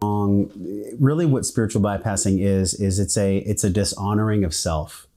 Really what spiritual bypassing is it's a dishonoring of self,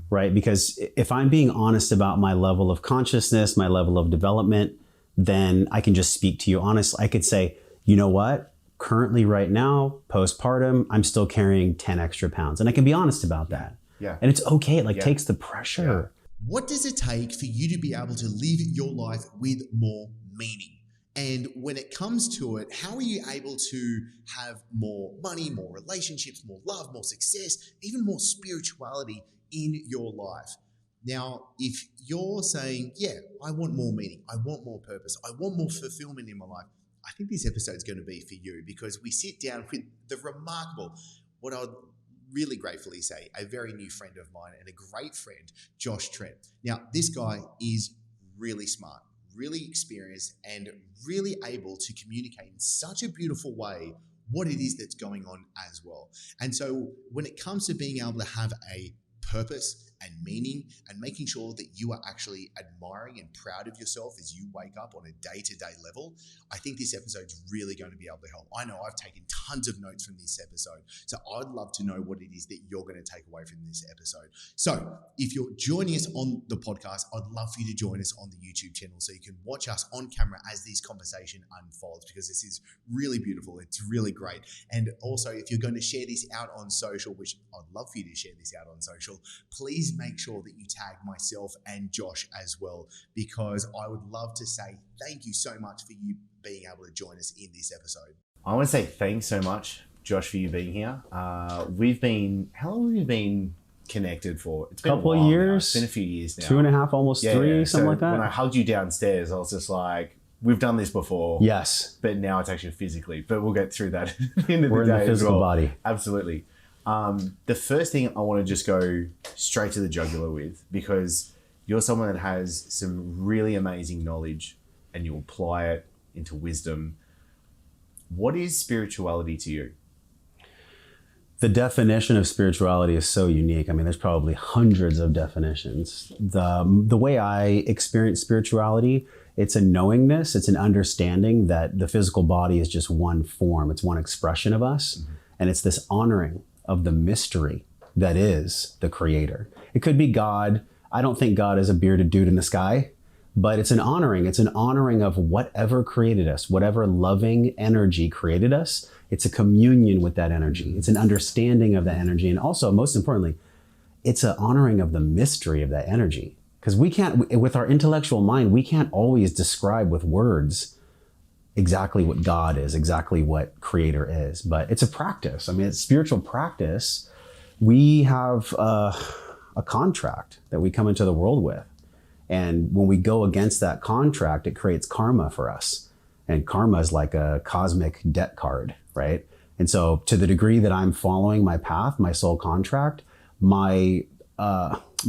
right? Because if I'm being honest about my level of consciousness, my level of development, then I can just speak to you honestly. I could say, you know what? Currently right now, postpartum, I'm still carrying 10 extra pounds. And I can be honest about that. Yeah. And it's okay. It takes the pressure. What does it take for you to be able to live your life with more meaning? And when it comes to it, how are you able to have more money, more relationships, more love, more success, even more spirituality in your life? Now, if you're saying, yeah, I want more meaning, I want more purpose, I want more fulfillment in my life, I think this episode is going to be for you, because we sit down with the remarkable, what I'd really gratefully say, a very new friend of mine and a great friend, Josh Trent. Now, this guy is really smart, really experienced, and really able to communicate in such a beautiful way what it is that's going on as well. And so when it comes to being able to have a purpose and meaning and making sure that you are actually admiring and proud of yourself as you wake up on a day-to-day level, I think this episode's really going to be able to help. I know I've taken tons of notes from this episode, so I'd love to know what it is that you're going to take away from this episode. So if you're joining us on the podcast, I'd love for you to join us on the YouTube channel so you can watch us on camera as this conversation unfolds, because this is really beautiful. It's really great. And also, if you're going to share this out on social, which I'd love for you to share this out on social, please make sure that you tag myself and Josh as well, because I would love to say thank you so much for you being able to join us in this episode. I want to say thanks so much, Josh, for you being here. How long have we been connected for? It's been a couple of years. It's been a few years now. 2.5, almost 3, something like that. When I hugged you downstairs, I was just like, we've done this before. Yes. But now it's actually physically. But we'll get through that at the end of We're the day. in the physical well. body. Absolutely. The first thing I want to just go straight to the jugular with, because you're someone that has some really amazing knowledge and you apply it into wisdom. What is spirituality to you? The definition of spirituality is so unique. I mean, there's probably hundreds of definitions. The way I experience spirituality, it's a knowingness, it's an understanding that the physical body is just one form, it's one expression of us, and it's this honoring of the mystery that is the creator. It could be God. I don't think God is a bearded dude in the sky, but it's an honoring. It's an honoring of whatever created us, whatever loving energy created us. It's a communion with that energy. It's an understanding of that energy. And also, most importantly, it's an honoring of the mystery of that energy. Because we can't, with our intellectual mind, we can't always describe with words exactly what God is, exactly what creator is, but it's a practice. I mean, it's spiritual practice. We have a contract that we come into the world with. And when we go against that contract, it creates karma for us. And karma is like a cosmic debt card, right? And so to the degree that I'm following my path, my soul contract, my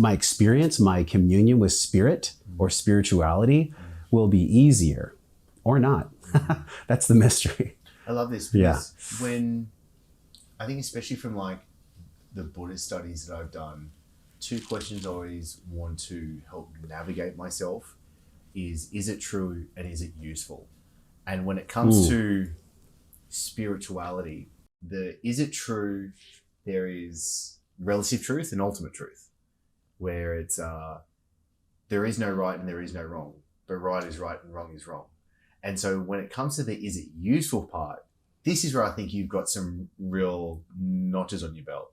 experience, my communion with spirit or spirituality will be easier or not. That's the mystery. I love this because when I think, especially from like the Buddhist studies that I've done, 2 questions I always want to help navigate myself is it true and is it useful? And when it comes to spirituality, is it true, there is relative truth and ultimate truth, where it's there is no right and there is no wrong, but right is right and wrong is wrong. And so when it comes to the is it useful part, this is where I think you've got some real notches on your belt.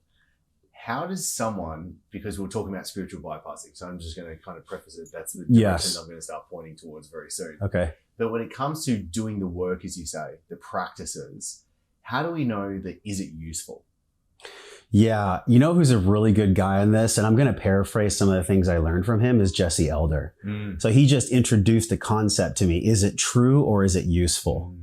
How does someone, because we're talking about spiritual bypassing, so I'm just going to kind of preface it, that's the direction I'm going to start pointing towards very soon. Okay. But when it comes to doing the work, as you say, the practices, how do we know that is it useful? Yeah, you know who's a really good guy on this, and I'm going to paraphrase some of the things I learned from him, is Jesse Elder. So he just introduced the concept to me. Is it true or is it useful?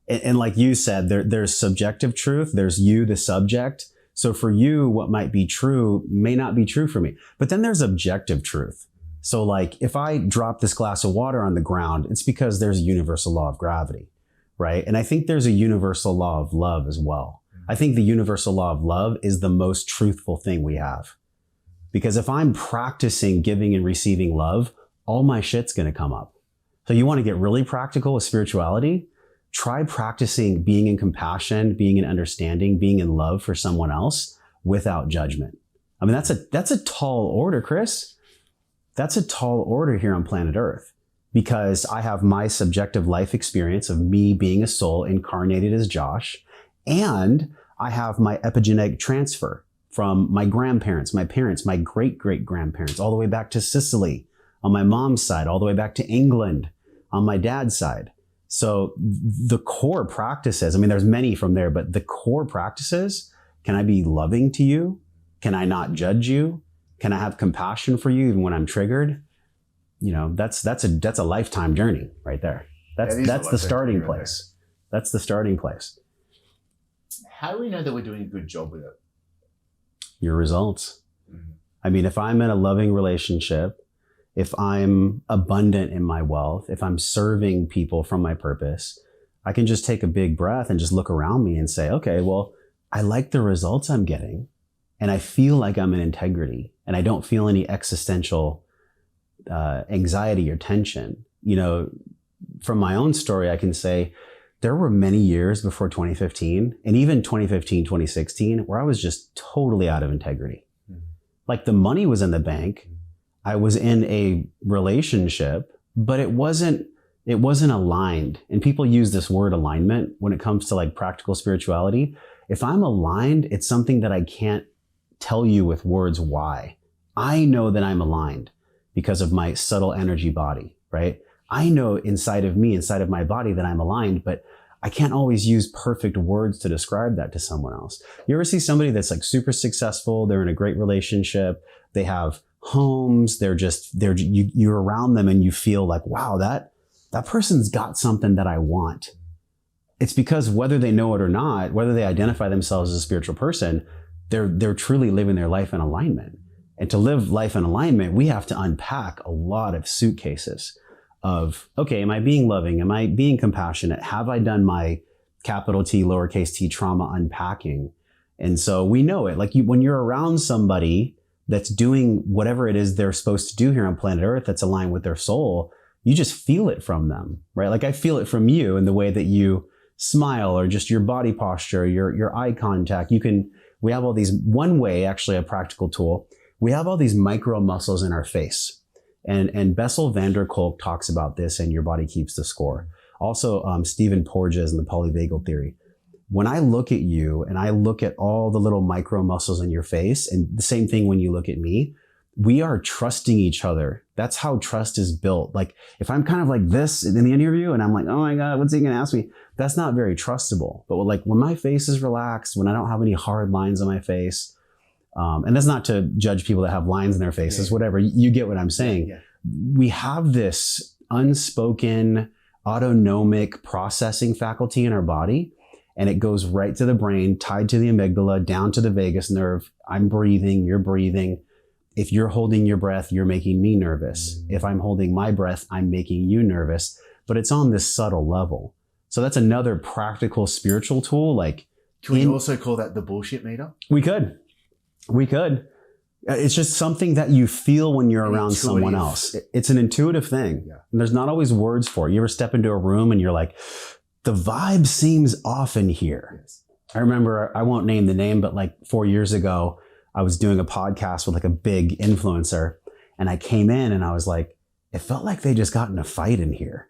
And like you said, there's subjective truth. There's you, the subject. So for you, what might be true may not be true for me. But then there's objective truth. So like if I drop this glass of water on the ground, it's because there's a universal law of gravity, right? And I think there's a universal law of love as well. I think the universal law of love is the most truthful thing we have. Because if I'm practicing giving and receiving love, all my shit's going to come up. So you want to get really practical with spirituality? try practicing being in compassion, being in understanding, being in love for someone else without judgment. I mean, that's a tall order, Chris. That's a tall order here on planet Earth, because I have my subjective life experience of me being a soul incarnated as Josh, and I have my epigenetic transfer from my grandparents, my parents, my great-great-grandparents, all the way back to Sicily on my mom's side, all the way back to England on my dad's side. So the core practices, I mean, there's many from there, but the core practices, can I be loving to you? Can I not judge you? Can I have compassion for you even when I'm triggered? You know, that's a lifetime journey right there. That's the starting place. That's the starting place. How do we know that we're doing a good job with it? Your results. Mm-hmm. I mean, if I'm in a loving relationship, if I'm abundant in my wealth, if I'm serving people from my purpose, I can just take a big breath and just look around me and say, okay, well, I like the results I'm getting, and I feel like I'm in integrity, and I don't feel any existential anxiety or tension. You know, from my own story, I can say there were many years before 2015, and even 2015, 2016, where I was just totally out of integrity. Mm-hmm. Like the money was in the bank. I was in a relationship, but it wasn't aligned. And people use this word alignment when it comes to like practical spirituality. If I'm aligned, it's something that I can't tell you with words why. I know that I'm aligned because of my subtle energy body, right? I know inside of me, inside of my body, that I'm aligned, but I can't always use perfect words to describe that to someone else. You ever see somebody that's like super successful, they're in a great relationship, they have homes, you're around them and you feel like, wow, that person's got something that I want. It's because whether they know it or not, whether they identify themselves as a spiritual person, they're truly living their life in alignment. And to live life in alignment, we have to unpack a lot of suitcases of, okay, am I being loving? Am I being compassionate? Have I done my capital T, lowercase t trauma unpacking? And so we know it. Like when you're around somebody that's doing whatever it is they're supposed to do here on planet Earth that's aligned with their soul, you just feel it from them, right? Like I feel it from you in the way that you smile, or just your body posture, your eye contact. We have all these, one way, actually a practical tool, we have all these micro muscles in our face. And Bessel van der Kolk talks about this in Your Body Keeps the Score. Also, Stephen Porges in the polyvagal theory. When I look at you and I look at all the little micro muscles in your face, and the same thing when you look at me, we are trusting each other. That's how trust is built. Like if I'm kind of like this in the interview and I'm like, oh my God, what's he going to ask me? That's not very trustable. But like when my face is relaxed, when I don't have any hard lines on my face, and that's not to judge people that have lines in their faces, whatever, you get what I'm saying. Yeah. We have this unspoken autonomic processing faculty in our body, and it goes right to the brain, tied to the amygdala, down to the vagus nerve. I'm breathing, you're breathing. If you're holding your breath, you're making me nervous. If I'm holding my breath, I'm making you nervous. But it's on this subtle level. So that's another practical spiritual tool. Like, can we also call that the bullshit meter? We could. It's just something that you feel when you're around someone else. It's an intuitive thing. Yeah. And there's not always words for it. You ever step into a room and you're like, the vibe seems off in here. Yes. I remember, I won't name the name, but like 4 years ago, I was doing a podcast with like a big influencer, and I came in and I was like, it felt like they just got in a fight in here.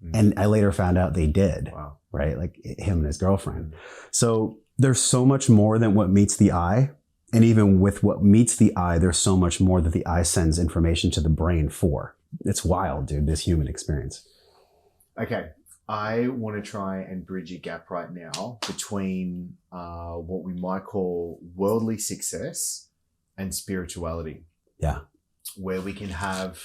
Mm. And I later found out they did. Wow. Right? Like him and his girlfriend. So there's so much more than what meets the eye. And even with what meets the eye, there's so much more that the eye sends information to the brain for. It's wild, dude, this human experience. Okay. I want to try and bridge a gap right now between what we might call worldly success and spirituality. Yeah. Where we can have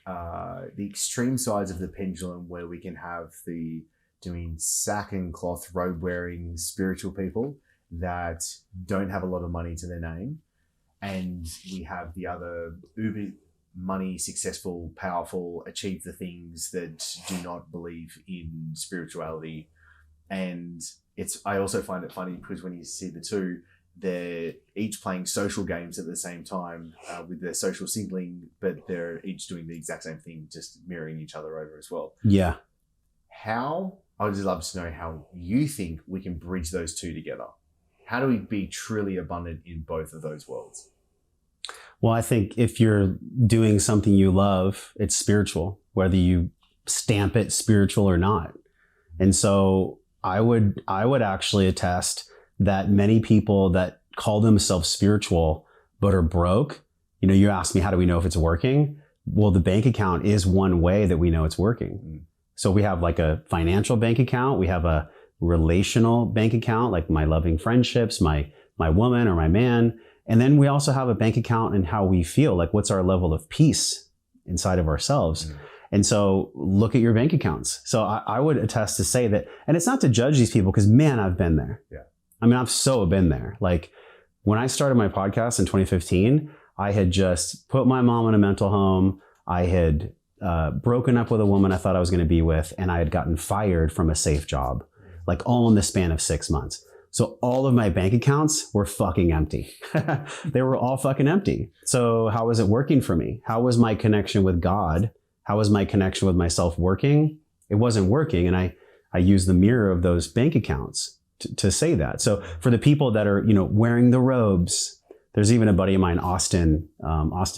the extreme sides of the pendulum, where we can have the doing sack and cloth robe wearing spiritual people that don't have a lot of money to their name. And we have the other uber money, successful, powerful, achieve the things that do not believe in spirituality. And I also find it funny because when you see the two, they're each playing social games at the same time with their social signaling, but they're each doing the exact same thing, just mirroring each other over as well. Yeah. How I would just love to know how you think we can bridge those two together. How do we be truly abundant in both of those worlds? Well, I think if you're doing something you love, it's spiritual, whether you stamp it spiritual or not. And so I would actually attest that many people that call themselves spiritual but are broke, you know, you ask me, how do we know if it's working? Well, the bank account is one way that we know it's working. So we have like a financial bank account. We have a relational bank account, like my loving friendships, my woman or my man. And then we also have a bank account in how we feel, like what's our level of peace inside of ourselves. And so look at your bank accounts. So I would attest to say that, and it's not to judge these people because man, I've been there. Yeah. I mean, I've so been there. Like when I started my podcast in 2015, I had just put my mom in a mental home. I had broken up with a woman I thought I was going to be with, and I had gotten fired from a safe job, like all in the span of 6 months. So all of my bank accounts were fucking empty. They were all fucking empty. So how was it working for me? How was my connection with God? How was my connection with myself working? It wasn't working. And I used the mirror of those bank accounts to say that. So for the people that are, you know, wearing the robes, there's even a buddy of mine, Austin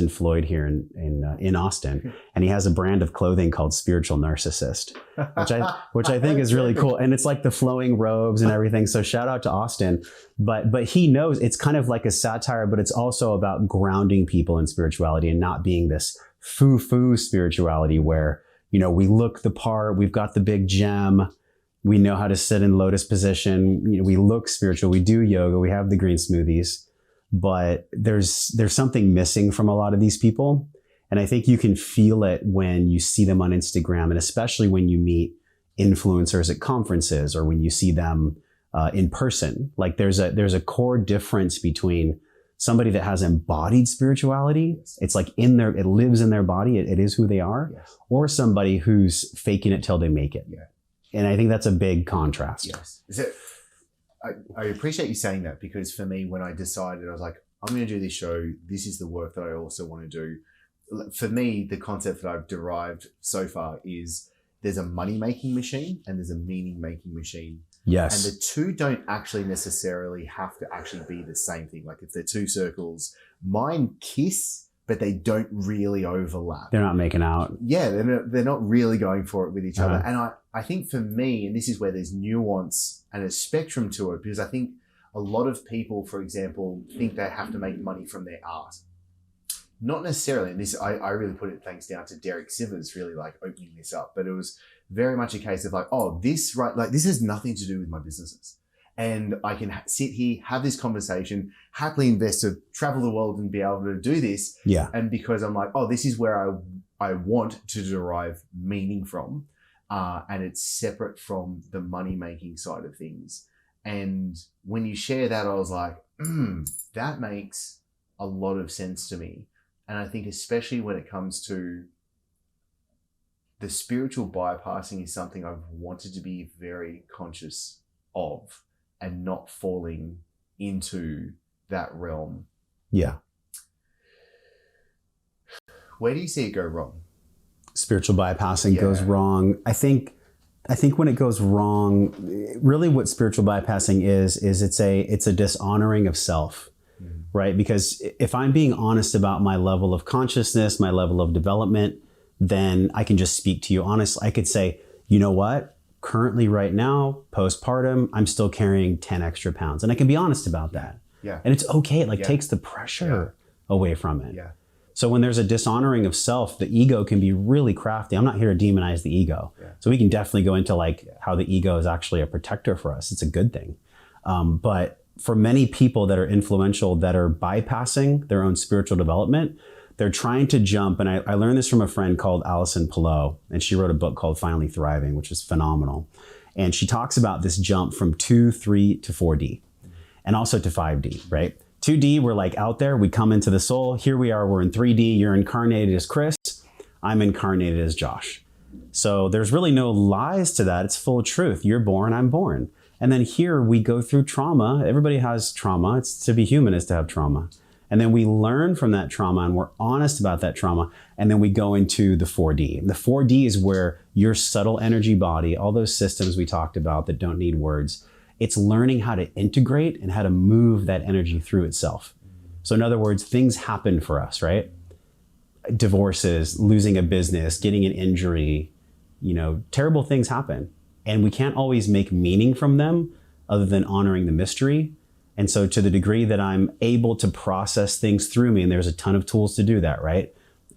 Floyd here in Austin, and he has a brand of clothing called Spiritual Narcissist, which I think is really cool. And it's like the flowing robes and everything. So shout out to Austin, but he knows it's kind of like a satire, but it's also about grounding people in spirituality and not being this foo-foo spirituality where, you know, we look the part, we've got the big gem, we know how to sit in lotus position, you know, we look spiritual, we do yoga, we have the green smoothies. But there's something missing from a lot of these people. And I think you can feel it when you see them on Instagram, and especially when you meet influencers at conferences or when you see them in person. Like there's a core difference between somebody that has embodied spirituality. It's like it lives in their body. It is who they are. Yes. Or somebody who's faking it till they make it. Yeah. And I think that's a big contrast. Yes. I appreciate you saying that, because for me, when I decided, I was like, I'm going to do this show. This is the work that I also want to do. For me, the concept that I've derived so far is there's a money-making machine and there's a meaning-making machine. Yes. And the two don't actually necessarily have to actually be the same thing. Like if they're two circles, mine kiss, but they don't really overlap. They're not making out. Yeah, they're not really going for it with each other. Uh-huh. And I think for me, and this is where there's nuance and a spectrum to it, because I think a lot of people, for example, think they have to make money from their art. Not necessarily, and this I really put it thanks down to Derek Sivers really like opening this up, but it was very much a case of like, oh, this has nothing to do with my businesses. And I can sit here, have this conversation, happily invest to travel the world and be able to do this. Yeah. And because I'm like, oh, this is where I want to derive meaning from. And it's separate from the money-making side of things. And when you share that, I was like, that makes a lot of sense to me. And I think especially when it comes to the spiritual bypassing is something I've wanted to be very conscious of and not falling into that realm. Yeah. Where do you see it go wrong? Spiritual bypassing goes wrong. I think when it goes wrong, really what spiritual bypassing is it's a dishonoring of self, right? Because if I'm being honest about my level of consciousness, my level of development, then I can just speak to you honestly. I could say, you know what? Currently right now, postpartum, I'm still carrying 10 extra pounds. And I can be honest about that. Yeah. And it's okay. It takes the pressure away from it. Yeah. So when there's a dishonoring of self, the ego can be really crafty. I'm not here to demonize the ego. Yeah. So we can definitely go into how the ego is actually a protector for us. It's a good thing. But for many people that are influential, that are bypassing their own spiritual development, they're trying to jump. And I learned this from a friend called Allison Pillow, and she wrote a book called Finally Thriving, which is phenomenal. And she talks about this jump from 2, 3 to 4D and also to 5D, right? 2D, we're like out there, we come into the soul. Here we are, we're in 3D. You're incarnated as Chris. I'm incarnated as Josh. So there's really no lies to that. It's full of truth. You're born, I'm born. And then here we go through trauma. Everybody has trauma. It's to be human is to have trauma. And then we learn from that trauma and we're honest about that trauma. And then we go into the 4D. And the 4D is where your subtle energy body, all those systems we talked about that don't need words, it's learning how to integrate and how to move that energy through itself. So in other words, things happen for us, right? Divorces, losing a business, getting an injury, terrible things happen. And we can't always make meaning from them other than honoring the mystery. And so to the degree that I'm able to process things through me, and there's a ton of tools to do that, right?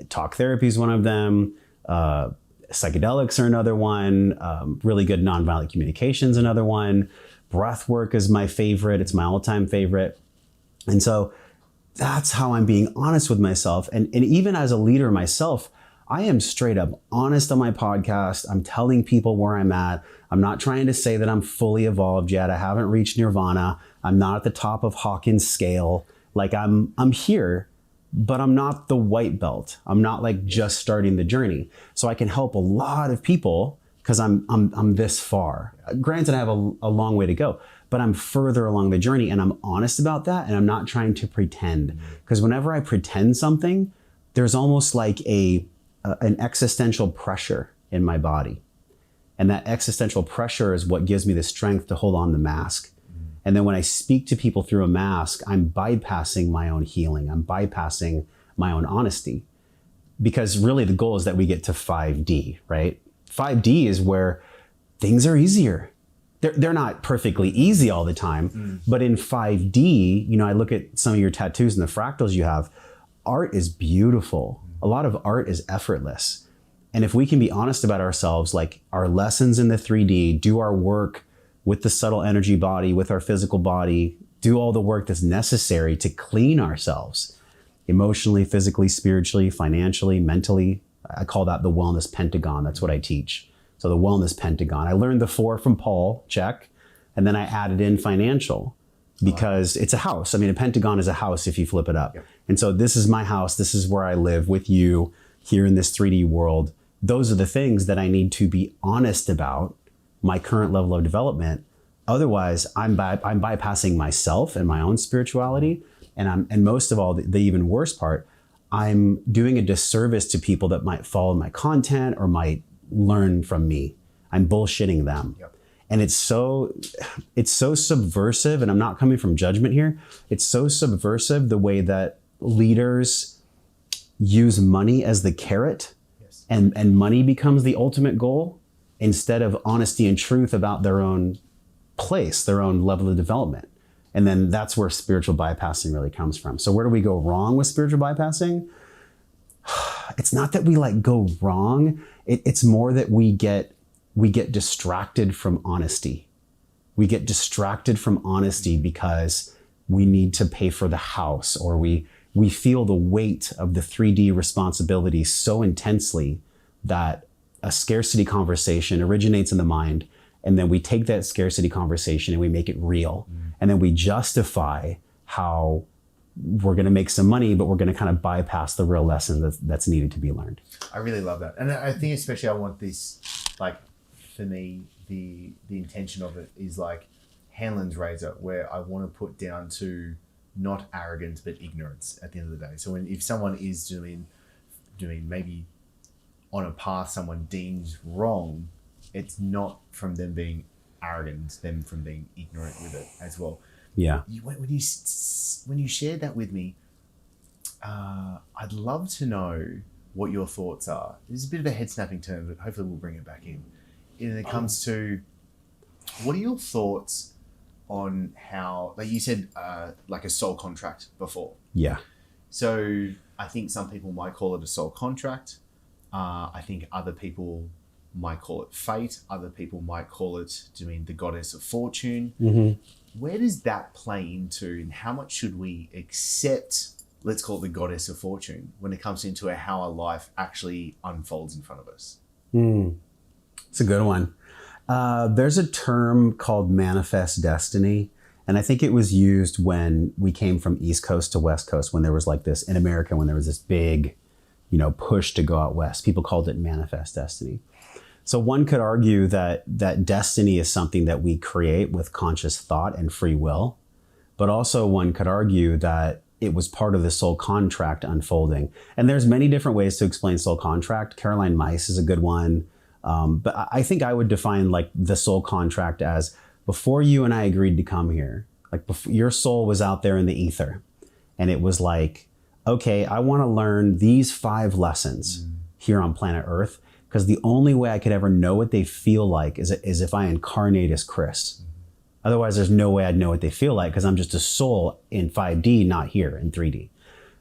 Talk therapy is one of them. Psychedelics are another one. Really good nonviolent communication is another one. Breath work is my favorite. It's my all-time favorite. And so that's how I'm being honest with myself. And even as a leader myself, I am straight up honest on my podcast. I'm telling people where I'm at. I'm not trying to say that I'm fully evolved yet. I haven't reached nirvana. I'm not at the top of Hawkins' scale. Like I'm here, but I'm not the white belt. I'm not like just starting the journey. So I can help a lot of people because I'm this far. Granted, I have a long way to go, but I'm further along the journey and I'm honest about that. And I'm not trying to pretend, because whenever I pretend something, there's almost like an existential pressure in my body. And that existential pressure is what gives me the strength to hold on the mask. And then when I speak to people through a mask, I'm bypassing my own healing. I'm bypassing my own honesty. Because really the goal is that we get to 5D, right? 5D is where things are easier. They're not perfectly easy all the time, but in 5D, I look at some of your tattoos and the fractals you have, art is beautiful. A lot of art is effortless. And if we can be honest about ourselves, like our lessons in the 3D, do our work with the subtle energy body, with our physical body, do all the work that's necessary to clean ourselves emotionally, physically, spiritually, financially, mentally. I call that the wellness pentagon. That's what I teach. So the wellness pentagon. I learned the 4 from Paul, check. And then I added in financial because it's a house. I mean, a pentagon is a house if you flip it up. Yep. And so this is my house. This is where I live with you here in this 3D world. Those are the things that I need to be honest about my current level of development. Otherwise, I'm bypassing myself and my own spirituality. And most of all, the even worse part, I'm doing a disservice to people that might follow my content or might learn from me. I'm bullshitting them. Yep. And it's so subversive, and I'm not coming from judgment here. It's so subversive the way that leaders use money as the carrot, yes, and money becomes the ultimate goal instead of honesty and truth about their own place, their own level of development. And then that's where spiritual bypassing really comes from. So where do we go wrong with spiritual bypassing? It's not that we go wrong. It's more that we get distracted from honesty. We get distracted from honesty because we need to pay for the house, or we feel the weight of the 3D responsibility so intensely that a scarcity conversation originates in the mind, and then we take that scarcity conversation and we make it real. And then we justify how we're going to make some money, but we're going to kind of bypass the real lesson that's needed to be learned. I really love that. And I think especially I want this, for me, the intention of it is Hanlon's razor, where I want to put down to not arrogance, but ignorance at the end of the day. So if someone is doing maybe on a path someone deems wrong, it's not from them being arrogant, it's them from being ignorant with it as well. Yeah. When you shared that with me, I'd love to know what your thoughts are. This is a bit of a head-snapping term, but hopefully we'll bring it back in. And it comes to, what are your thoughts on how, you said, a soul contract before? Yeah. So I think some people might call it a soul contract. I think other people might call it fate. Other people might call it, the goddess of fortune. Mm-hmm. Where does that play into, and how much should we accept, let's call it the goddess of fortune, when it comes into how our life actually unfolds in front of us? It's a good one. There's a term called manifest destiny. And I think it was used when we came from East Coast to West Coast, when there was this, in America, when there was this big, push to go out West. People called it manifest destiny. So one could argue that destiny is something that we create with conscious thought and free will. But also one could argue that it was part of the soul contract unfolding. And there's many different ways to explain soul contract. Caroline Myss is a good one. But I think I would define like the soul contract as before you and I agreed to come here, like before, your soul was out there in the ether and it was like, okay, I want to learn these 5 lessons here on planet Earth, because the only way I could ever know what they feel like is if I incarnate as Chris. Otherwise, there's no way I'd know what they feel like, because I'm just a soul in 5D, not here in 3D.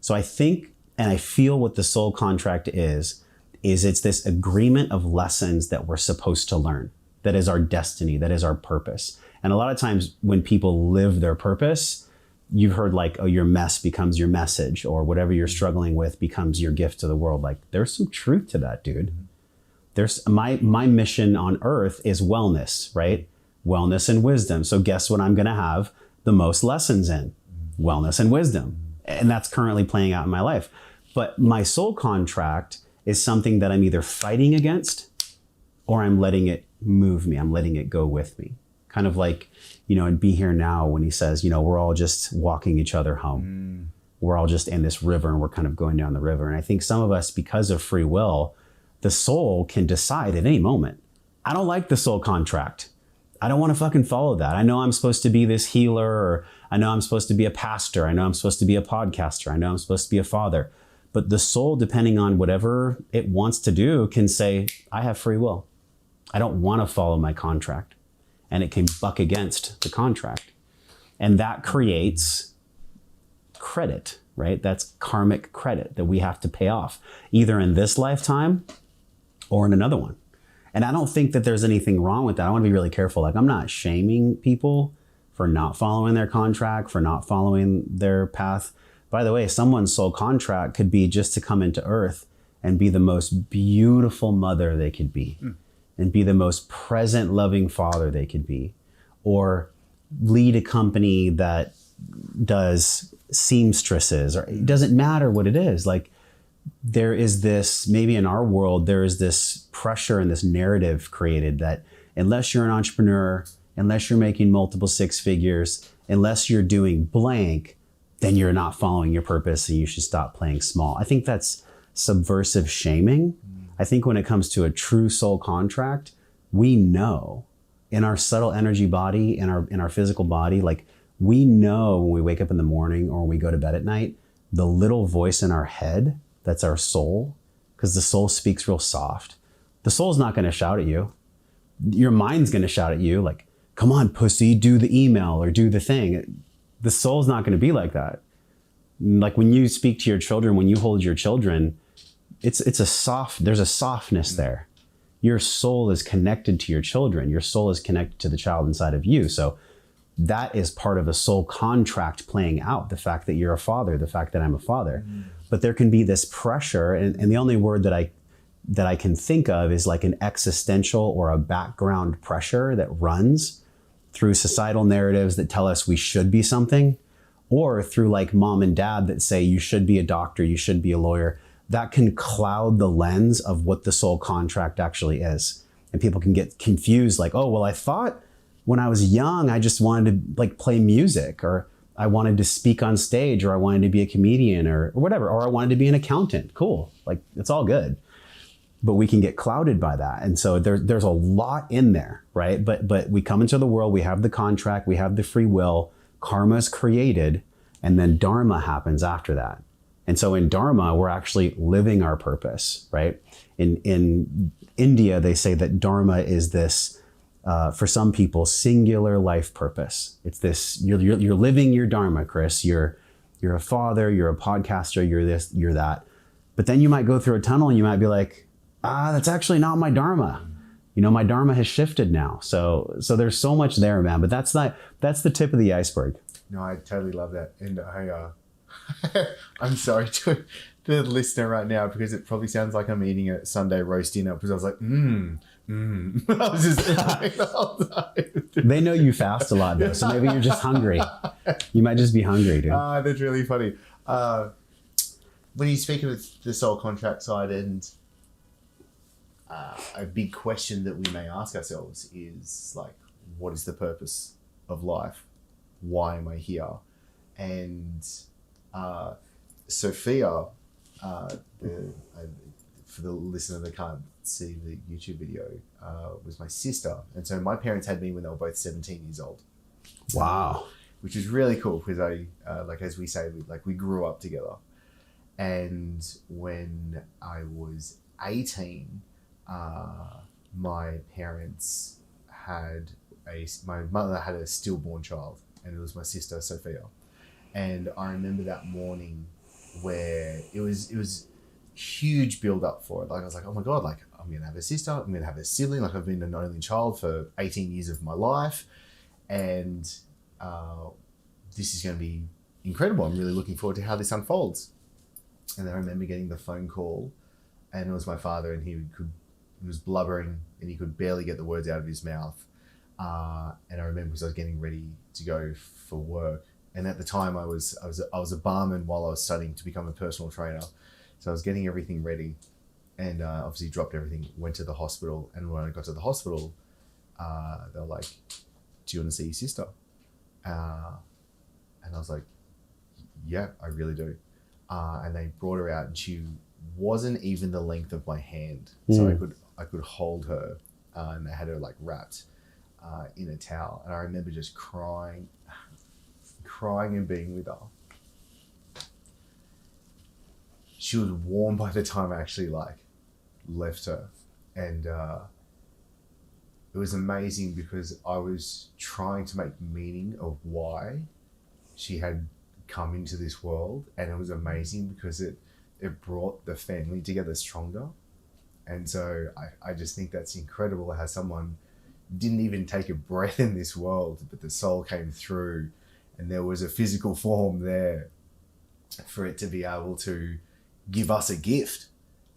So I think and I feel what the soul contract is it's this agreement of lessons that we're supposed to learn. That is our destiny. That is our purpose. And a lot of times when people live their purpose, you've heard like, oh, your mess becomes your message, or whatever you're struggling with becomes your gift to the world. Like, there's some truth to that, dude. There's my mission on earth is wellness, right? Wellness and wisdom. So guess what I'm going to have the most lessons in? Wellness and wisdom. And that's currently playing out in my life. But my soul contract is something that I'm either fighting against or I'm letting it move me. I'm letting it go with me. Kind of like, in Be Here Now, when he says, we're all just walking each other home. We're all just in this river and we're kind of going down the river. And I think some of us, because of free will, the soul can decide at any moment, I don't like the soul contract. I don't want to fucking follow that. I know I'm supposed to be this healer, or I know I'm supposed to be a pastor. I know I'm supposed to be a podcaster. I know I'm supposed to be a father. But the soul, depending on whatever it wants to do, can say, I have free will. I don't want to follow my contract. And it can buck against the contract. And that creates credit, right? That's karmic credit that we have to pay off, either in this lifetime or in another one. And I don't think that there's anything wrong with that. I want to be really careful. Like, I'm not shaming people for not following their contract, for not following their path. By the way, someone's soul contract could be just to come into Earth and be the most beautiful mother they could be, and be the most present, loving father they could be, or lead a company that does seamstresses, or it doesn't matter what it is. Like, there is this, maybe in our world, there is this pressure and this narrative created that unless you're an entrepreneur, unless you're making multiple 6 figures, unless you're doing blank, then you're not following your purpose and you should stop playing small. I think that's subversive shaming. I think when it comes to a true soul contract, we know in our subtle energy body, in our physical body, like, we know when we wake up in the morning or when we go to bed at night, the little voice in our head, that's our soul, because the soul speaks real soft. The soul's not going to shout at you. Your mind's going to shout at you like, come on, pussy, do the email or do the thing. The soul's not going to be like that. Like, when you speak to your children, when you hold your children, there's a softness there. Your soul is connected to your children. Your soul is connected to the child inside of you. So that is part of the soul contract playing out, the fact that you're a father, the fact that I'm a father. But there can be this pressure, and the only word that I can think of is like an existential or a background pressure that runs through societal narratives that tell us we should be something, or through like mom and dad that say you should be a doctor, you should be a lawyer. That can cloud the lens of what the soul contract actually is. And people can get confused, like, oh, well, I thought when I was young, I just wanted to like play music, or I wanted to speak on stage, or I wanted to be a comedian, or whatever, or I wanted to be an accountant. Cool. Like, it's all good. But we can get clouded by that. And so there's a lot in there, right? But we come into the world, we have the contract, we have the free will, karma's created, and then dharma happens after that. And so in dharma, we're actually living our purpose, right? In India, they say that dharma is this, for some people, singular life purpose. It's this, you're living your dharma, Chris. You're a father, you're a podcaster, you're this, you're that. But then you might go through a tunnel and you might be like, that's actually not my dharma. My dharma has shifted now. So there's so much there, man. But that's the tip of the iceberg. No, I totally love that. And I'm sorry to the listener right now, because it probably sounds like I'm eating a Sunday roast dinner, because I was like, I was just the whole time. They know you fast a lot though, so maybe you're just hungry. You might just be hungry, dude. That's really funny. When you speak of the soul contract side, and a big question that we may ask ourselves is like, what is the purpose of life? Why am I here? And Sophia, for the listener that can't see the YouTube video, was my sister. And so my parents had me when they were both 17 years old. Wow. Which is really cool because as we say, we grew up together. And when I was 18, my parents my mother had a stillborn child, and it was my sister, Sophia. And I remember that morning where it was huge build up for it. Like I was like, oh my God, like I'm going to have a sister, I'm going to have a sibling. Like I've been an only child for 18 years of my life. And this is going to be incredible. I'm really looking forward to how this unfolds. And then I remember getting the phone call, and it was my father, and he was blubbering and he could barely get the words out of his mouth. And I remember because I was getting ready to go for work. And at the time I was a barman while I was studying to become a personal trainer. So I was getting everything ready, and obviously dropped everything, went to the hospital. And when I got to the hospital, they were like, do you want to see your sister? And I was like, yeah, I really do. And they brought her out, and she wasn't even the length of my hand. So I could hold her, and they had her like wrapped in a towel. And I remember just crying and being with her. She was warm by the time I actually left her. And it was amazing because I was trying to make meaning of why she had come into this world. And it was amazing because it brought the family together stronger. And so I just think that's incredible how someone didn't even take a breath in this world, but the soul came through, and there was a physical form there for it to be able to give us a gift.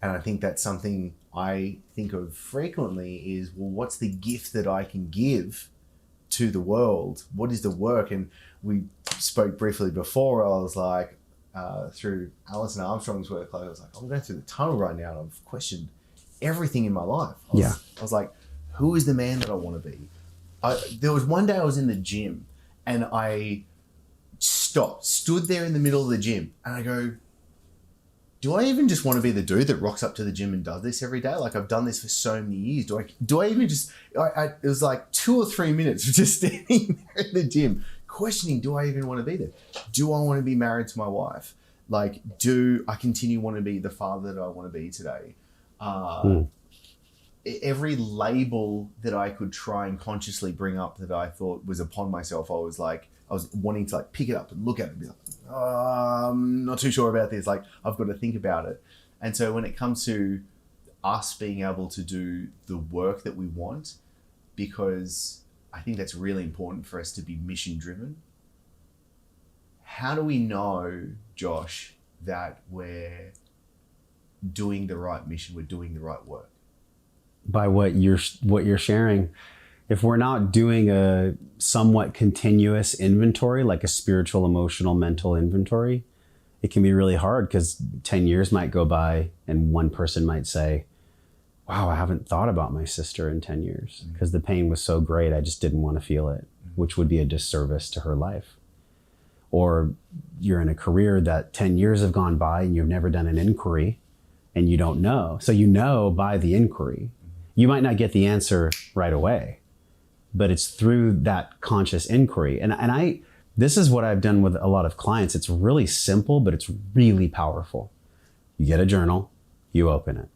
And I think that's something I think of frequently is, well, what's the gift that I can give to the world? What is the work? And we spoke briefly before. I was like, through Alison Armstrong's work, I was like, I'm going through the tunnel right now, and I've questioned everything in my life. I was like, who is the man that I want to be? There was one day I was in the gym, and I stood there in the middle of the gym, and I go, do I even just want to be the dude that rocks up to the gym and does this every day? Like I've done this for so many years. Do I even just, it was like 2 or 3 minutes of just standing there in the gym questioning, do I even want to be there? Do I want to be married to my wife? Like, do I continue want to be the father that I want to be today? Every label that I could try and consciously bring up that I thought was upon myself, I was wanting to pick it up and look at it and be like, I'm not too sure about this. Like, I've got to think about it. And so when it comes to us being able to do the work that we want, because I think that's really important for us to be mission driven. How do we know, Josh, that we're doing the right mission, we're doing the right work? By what you're sharing. If we're not doing a somewhat continuous inventory, like a spiritual, emotional, mental inventory, it can be really hard because 10 years might go by and one person might say, wow, I haven't thought about my sister in 10 years because the pain was so great, I just didn't want to feel it, which would be a disservice to her life. Or you're in a career that 10 years have gone by and you've never done an inquiry and you don't know. So you know by the inquiry. You might not get the answer right away, but it's through that conscious inquiry. And this is what I've done with a lot of clients. It's really simple, but it's really powerful. You get a journal, you open it.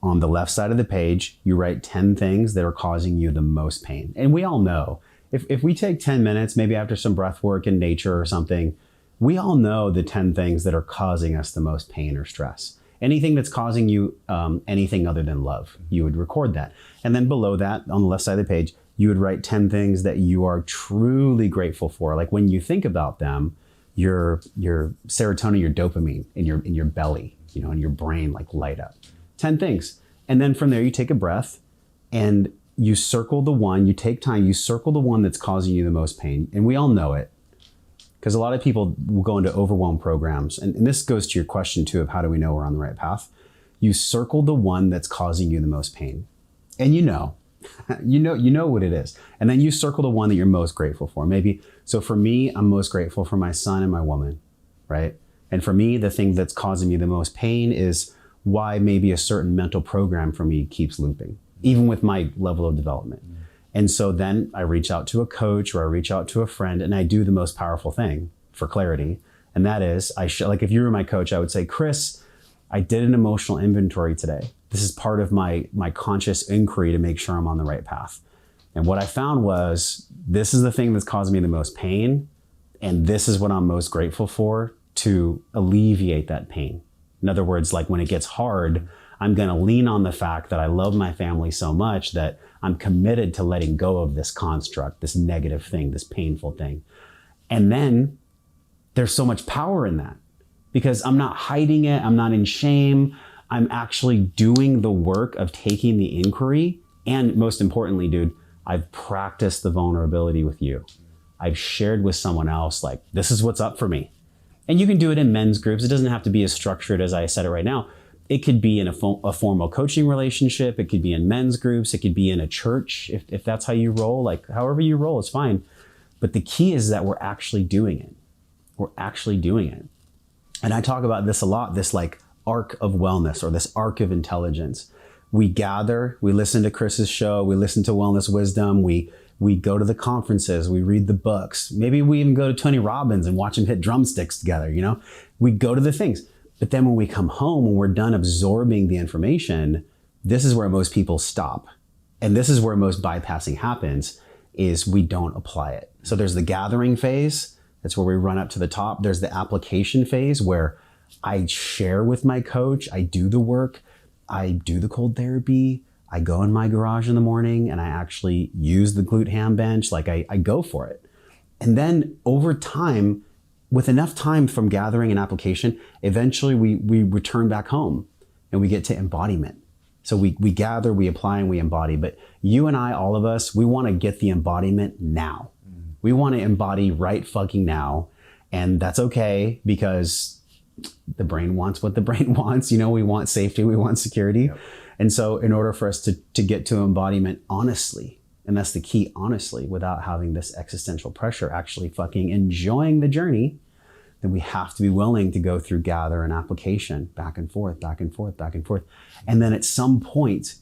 On the left side of the page, you write 10 things that are causing you the most pain. And we all know, if we take 10 minutes, maybe after some breath work in nature or something, we all know the 10 things that are causing us the most pain or stress. Anything that's causing you anything other than love, you would record that. And then below that, on the left side of the page, you would write 10 things that you are truly grateful for. Like when you think about them, your serotonin, your dopamine in your belly, in your brain, light up. 10 things. And then from there, you take a breath and you circle the one, you take time, you circle the one that's causing you the most pain. And we all know it. Because a lot of people will go into overwhelm programs. And this goes to your question too of how do we know we're on the right path? You circle the one that's causing you the most pain. And you know what it is. And then you circle the one that you're most grateful for. Maybe, so for me, I'm most grateful for my son and my woman, right? And for me, the thing that's causing me the most pain is why maybe a certain mental program for me keeps looping, even with my level of development. And so then I reach out to a coach or I reach out to a friend and I do the most powerful thing for clarity. And that is, like if you were my coach, I would say, Chris, I did an emotional inventory today. This is part of my conscious inquiry to make sure I'm on the right path. And what I found was, this is the thing that's causing me the most pain. And this is what I'm most grateful for to alleviate that pain. In other words, like when it gets hard, I'm going to lean on the fact that I love my family so much that I'm committed to letting go of this construct, this negative thing, this painful thing. And then there's so much power in that because I'm not hiding it. I'm not in shame. I'm actually doing the work of taking the inquiry. And most importantly, dude, I've practiced the vulnerability with you. I've shared with someone else, like, this is what's up for me. And you can do it in men's groups. It doesn't have to be as structured as I said it right now. It could be in a formal coaching relationship. It could be in men's groups. It could be in a church. If that's how you roll, like however you roll, it's fine. But the key is that we're actually doing it. We're actually doing it. And I talk about this a lot, this like arc of wellness or this arc of intelligence. We gather, we listen to Chris's show, we listen to Wellness Wisdom, we go to the conferences, we read the books. Maybe we even go to Tony Robbins and watch him hit drumsticks together, you know? We go to the things. But then when we come home, when we're done absorbing the information, this is where most people stop. And this is where most bypassing happens, is we don't apply it. So there's the gathering phase. That's where we run up to the top. There's the application phase where I share with my coach. I do the work. I do the cold therapy. I go in my garage in the morning and I actually use the glute ham bench. Like I go for it. And then over time, with enough time from gathering and application, eventually we return back home and we get to embodiment. So we gather, we apply, and we embody. But you and I, all of us, we want to get the embodiment now. We want to embody right fucking now. And that's okay because the brain wants what the brain wants. You know, we want safety, we want security. Yep. And so in order for us to get to embodiment honestly, and that's the key, honestly, without having this existential pressure, actually fucking enjoying the journey, then we have to be willing to go through gather and application, back and forth, back and forth, back and forth. And then at some point,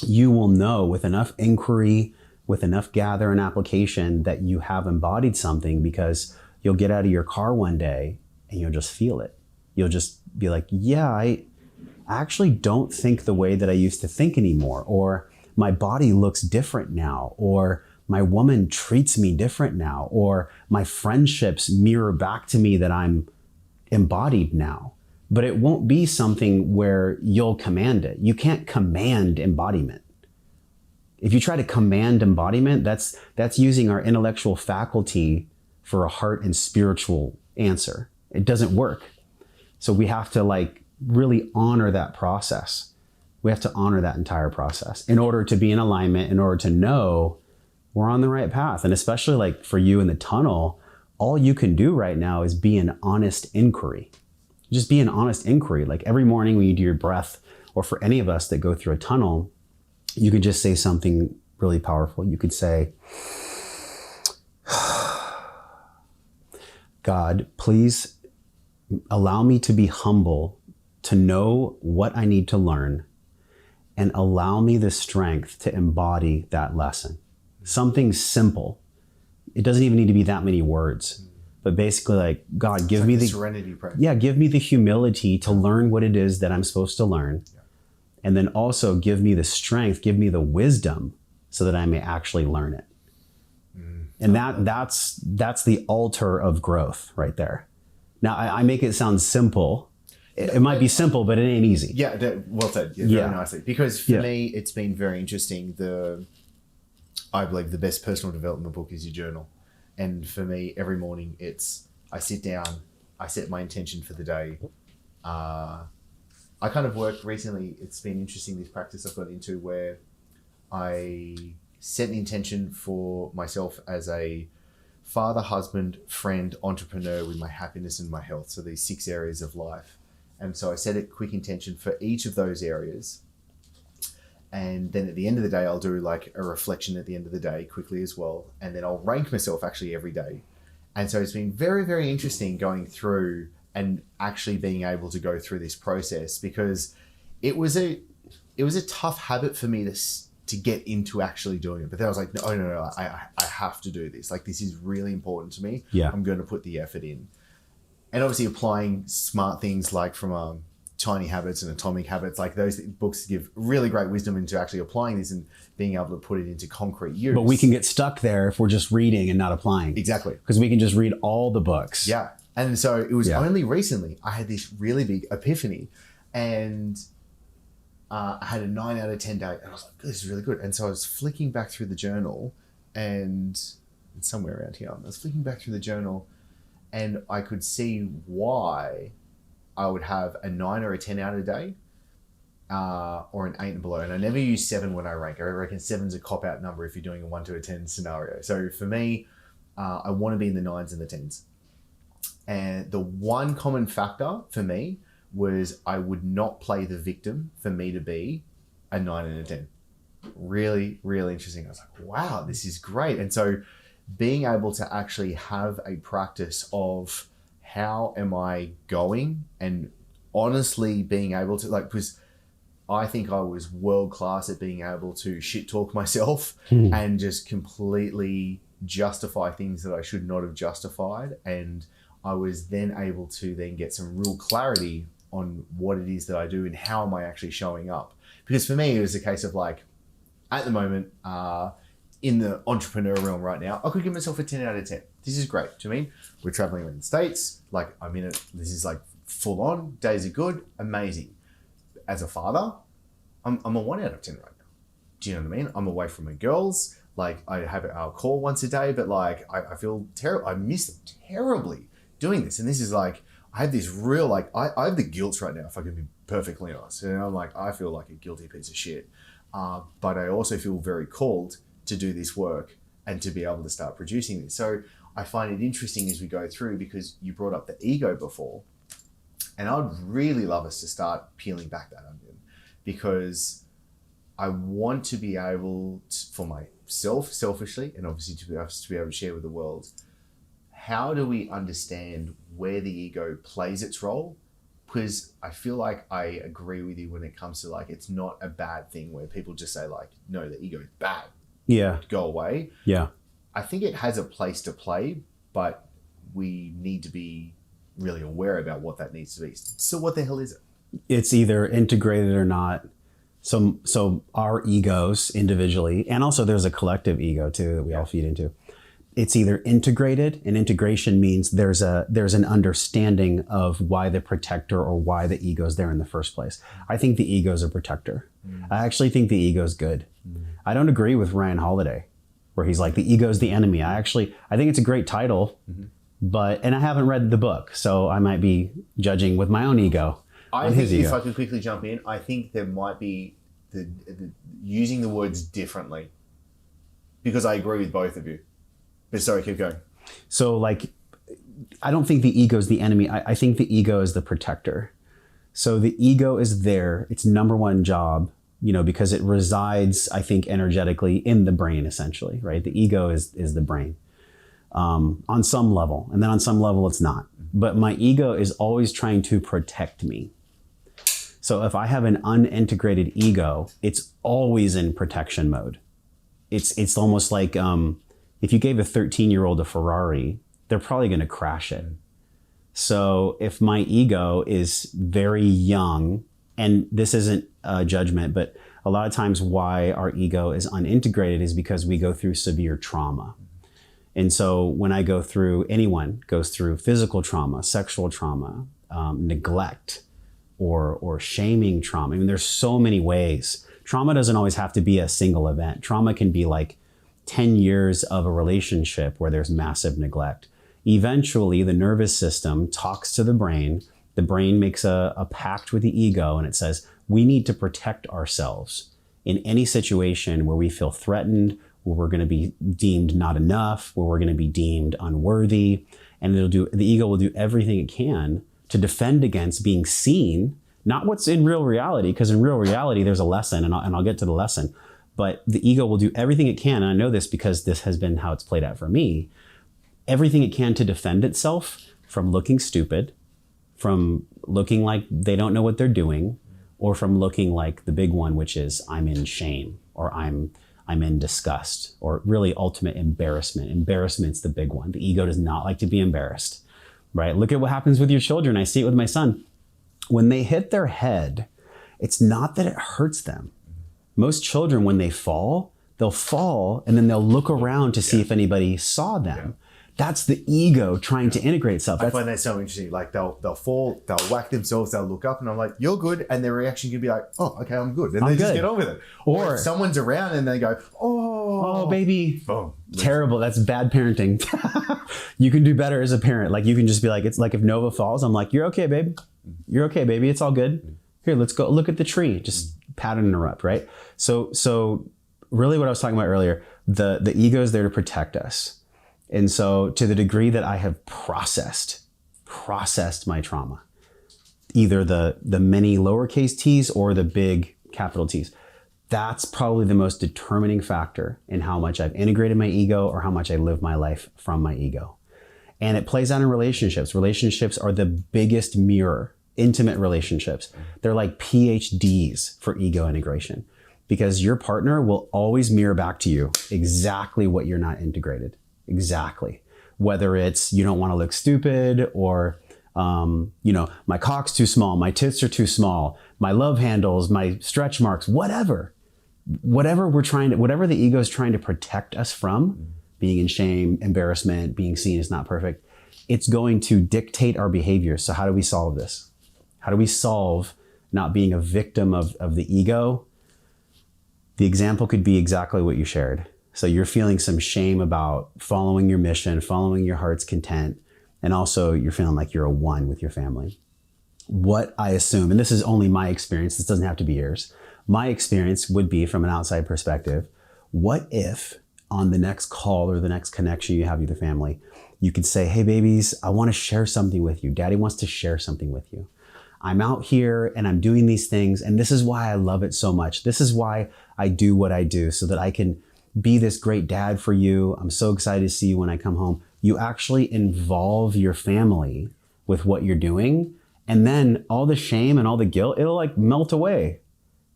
you will know with enough inquiry, with enough gather and application that you have embodied something, because you'll get out of your car one day and you'll just feel it. You'll just be like, yeah, I actually don't think the way that I used to think anymore, or my body looks different now, or my woman treats me different now, or my friendships mirror back to me that I'm embodied now. But it won't be something where you'll command it. You can't command embodiment. If you try to command embodiment, that's using our intellectual faculty for a heart and spiritual answer. It doesn't work. So we have to like really honor that process. We have to honor that entire process in order to be in alignment, in order to know we're on the right path. And especially like for you in the tunnel, all you can do right now is be an honest inquiry. Just be an honest inquiry. Like every morning when you do your breath, or for any of us that go through a tunnel, you could just say something really powerful. You could say, God, please allow me to be humble, to know what I need to learn, and allow me the strength to embody that lesson. Something simple. It doesn't even need to be that many words, but basically like, God, give me the serenity practice. Yeah, give me the humility to learn what it is that I'm supposed to learn. Yeah. And then also give me the strength, give me the wisdom so that I may actually learn it. And that's the altar of growth right there. Now I make it sound simple. It might be simple, but it ain't easy. Yeah, well said. Yeah, very nicely. Because for me, it's been very interesting. I believe the best personal development book is your journal. And for me, every morning I sit down, I set my intention for the day. I kind of work recently, it's been interesting, this practice I've got into where I set an intention for myself as a father, husband, friend, entrepreneur with my happiness and my health. So these 6 areas of life. And so I set a quick intention for each of those areas. And then at the end of the day, I'll do like a reflection at the end of the day quickly as well. And then I'll rank myself actually every day. And so it's been very, very interesting going through and actually being able to go through this process, because it was a tough habit for me to get into actually doing it. But then I was like, no, I have to do this. Like, this is really important to me. Yeah. I'm going to put the effort in. And obviously applying smart things like from Tiny Habits and Atomic Habits, like those books give really great wisdom into actually applying this and being able to put it into concrete use. But we can get stuck there if we're just reading and not applying. Exactly. Because we can just read all the books. Yeah. And so it was only recently I had this really big epiphany, and I had a 9 out of 10 day, and I was like, this is really good. And so I was flicking back through the journal, and it's somewhere around here. I was flicking back through the journal, and I could see why I would have a 9 or a 10 out a day, or an 8 and below. And I never use 7 when I rank. I reckon 7's a cop-out number if you're doing a 1 to a 10 scenario. So for me, I want to be in the 9s and the 10s. And the one common factor for me was I would not play the victim for me to be a 9 and a 10. Really, really interesting. I was like, wow, this is great. And so being able to actually have a practice of how am I going, and honestly being able to, like, because I think I was world class at being able to shit talk myself and just completely justify things that I should not have justified. And I was then able to then get some real clarity on what it is that I do and how am I actually showing up. Because for me, it was a case of like, at the moment, in the entrepreneur realm right now, I could give myself a 10 out of 10. This is great. Do you know what I mean? We're traveling around the States. Like, I'm in it. This is like full on. Days are good. Amazing. As a father, I'm a 1 out of 10 right now. Do you know what I mean? I'm away from my girls. Like, I have our call once a day, but like, I feel terrible. I miss them terribly doing this. And this is like, I have this real, like, I have the guilt right now, if I can be perfectly honest. And I'm like, I feel like a guilty piece of shit. But I also feel very called to do this work and to be able to start producing this. So I find it interesting as we go through, because you brought up the ego before, and I'd really love us to start peeling back that onion, because I want to be able to, for myself, selfishly, and obviously to be able to share with the world, how do we understand where the ego plays its role? Because I feel like I agree with you when it comes to, like, it's not a bad thing where people just say like, no, the ego is bad. Yeah. Go away. Yeah. I think it has a place to play, but we need to be really aware about what that needs to be. So what the hell is it? It's either integrated or not. So our egos individually, and also there's a collective ego too that we all feed into. It's either integrated, and integration means there's an understanding of why the protector or why the ego is there in the first place. I think the ego is a protector. I actually think the ego is good. I don't agree with Ryan Holiday, where he's like, the ego is the enemy. I think it's a great title, and I haven't read the book, so I might be judging with my own ego. I think if I could quickly jump in, I think there might be the using the words differently, because I agree with both of you. But sorry, keep going. So, like, I don't think the ego is the enemy. I think the ego is the protector. So the ego is there. Its number one job, because it resides, I think, energetically in the brain, essentially, right? The ego is the brain on some level. And then on some level, it's not. But my ego is always trying to protect me. So if I have an unintegrated ego, it's always in protection mode. It's almost like if you gave a 13-year-old a Ferrari, they're probably going to crash it. So if my ego is very young, and this isn't a judgment, but a lot of times why our ego is unintegrated is because we go through severe trauma. And so when anyone goes through physical trauma, sexual trauma, neglect, or shaming trauma. I mean, there's so many ways. Trauma doesn't always have to be a single event. Trauma can be like 10 years of a relationship where there's massive neglect. Eventually, the nervous system talks to the brain. The brain makes a pact with the ego, and it says, we need to protect ourselves in any situation where we feel threatened, where we're going to be deemed not enough, where we're going to be deemed unworthy. And the ego will do everything it can to defend against being seen, not what's in real reality, because in real reality, there's a lesson, and I'll get to the lesson. But the ego will do everything it can, and I know this because this has been how it's played out for me, everything it can to defend itself from looking stupid, from looking like they don't know what they're doing, or from looking like the big one, which is I'm in shame, or I'm in disgust, or really ultimate embarrassment. Embarrassment's the big one. The ego does not like to be embarrassed, right? Look at what happens with your children. I see it with my son. When they hit their head, it's not that it hurts them. Most children, when they fall, they'll fall and then they'll look around to see if anybody saw them. That's the ego trying to integrate itself. I find that so interesting. Like they'll fall, they'll whack themselves, they'll look up, and I'm like, "You're good," and their reaction could be like, "Oh, okay, I'm good," and they just get on with it. Or if someone's around and they go, "Oh, baby," boom, terrible. That's bad parenting. You can do better as a parent. Like you can just be like, it's like if Nova falls, I'm like, "You're okay, babe. You're okay, baby. It's all good. Here, let's go look at the tree." Just pat and interrupt, right? So really, what I was talking about earlier, the ego is there to protect us. And so to the degree that I have processed my trauma, either the many lowercase t's or the big capital T's, that's probably the most determining factor in how much I've integrated my ego or how much I live my life from my ego. And it plays out in relationships. Relationships are the biggest mirror, intimate relationships. They're like PhDs for ego integration, because your partner will always mirror back to you exactly what you're not integrated. Exactly. Whether it's you don't want to look stupid, or my cock's too small, my tits are too small, my love handles, my stretch marks, whatever the ego is trying to protect us from, being in shame, embarrassment, being seen as not perfect, it's going to dictate our behavior. So how do we solve this? How do we solve not being a victim of the ego? The example could be exactly what you shared. So you're feeling some shame about following your mission, following your heart's content, and also you're feeling like you're a one with your family. What I assume, and this is only my experience, this doesn't have to be yours, my experience would be from an outside perspective, what if on the next call or the next connection you have with your family, you could say, "Hey babies, I want to share something with you. Daddy wants to share something with you. I'm out here and I'm doing these things, and this is why I love it so much. This is why I do what I do, so that I can be this great dad for you. I'm so excited to see you when I come home." You actually involve your family with what you're doing, and then all the shame and all the guilt, it'll like melt away.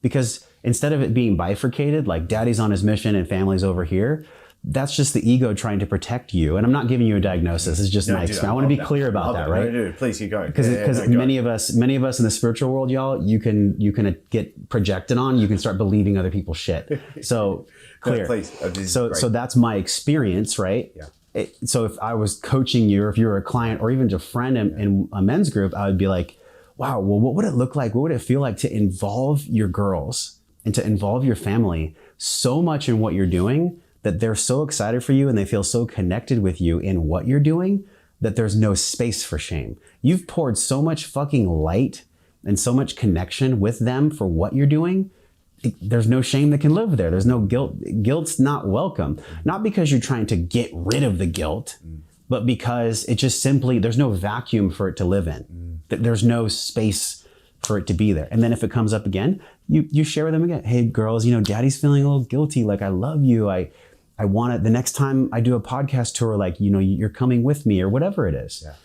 Because instead of it being bifurcated, like daddy's on his mission and family's over here, that's just the ego trying to protect you. And I'm not giving you a diagnosis. It's just my experience. I want to be clear about that, right? No, please keep going. Because many of us in the spiritual world, y'all, you can get projected on. You can start believing other people's shit. So clear. No, please. So that's my experience, right? Yeah. So if I was coaching you, or if you were a client, or even just a friend in a men's group, I would be like, wow, well, what would it look like? What would it feel like to involve your girls and to involve your family so much in what you're doing that they're so excited for you and they feel so connected with you in what you're doing that there's no space for shame. You've poured so much fucking light and so much connection with them for what you're doing. There's no shame that can live there. There's no guilt. Guilt's not welcome. Not because you're trying to get rid of the guilt, but because it just simply, there's no vacuum for it to live in. There's no space for it to be there. And then if it comes up again, you share with them again. Hey girls, daddy's feeling a little guilty. Like, I love you. I want it. The next time I do a podcast tour, like, you're coming with me, or whatever it is. Yeah.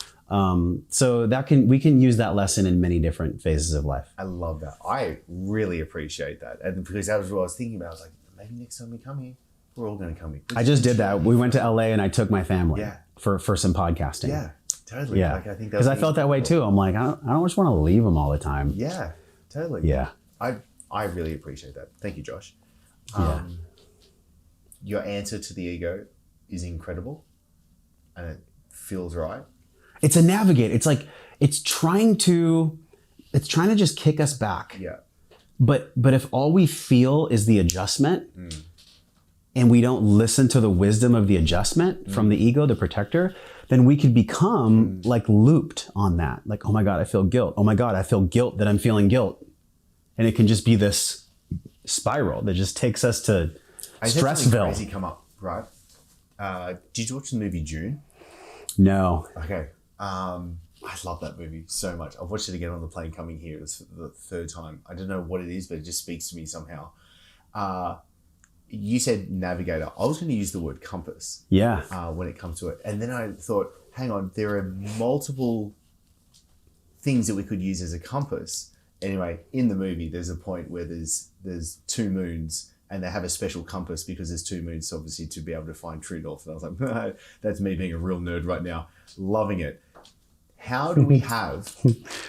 So we can use that lesson in many different phases of life. I love that. I really appreciate that. And because that was what I was thinking about. I was like, maybe next time we come here, we're all going to come here. I just did that. We went to LA and I took my family for some podcasting. Yeah, totally. Yeah. Like, I think because I felt that way too. I'm like, I don't just want to leave them all the time. Yeah, totally. Yeah. I really appreciate that. Thank you, Josh. Yeah. Your answer to the ego is incredible, and it feels right. It's a navigate. It's like, it's trying to just kick us back. Yeah. But if all we feel is the adjustment, and we don't listen to the wisdom of the adjustment from the ego, the protector, then we could become like looped on that. Like, oh my God, I feel guilt. Oh my God, I feel guilt that I'm feeling guilt. And it can just be this spiral that just takes us to Stressville. Crazy come up, right? Did you watch the movie June? No. Okay. I love that movie so much. I've watched it again on the plane coming here. It's the third time. I don't know what it is, but it just speaks to me somehow. You said navigator. I was going to use the word compass. Yeah. When it comes to it. And then I thought, hang on, there are multiple things that we could use as a compass. Anyway, in the movie, there's a point where there's two moons and they have a special compass because there's two moons, obviously, to be able to find true north. And I was like, that's me being a real nerd right now, loving it. How do we have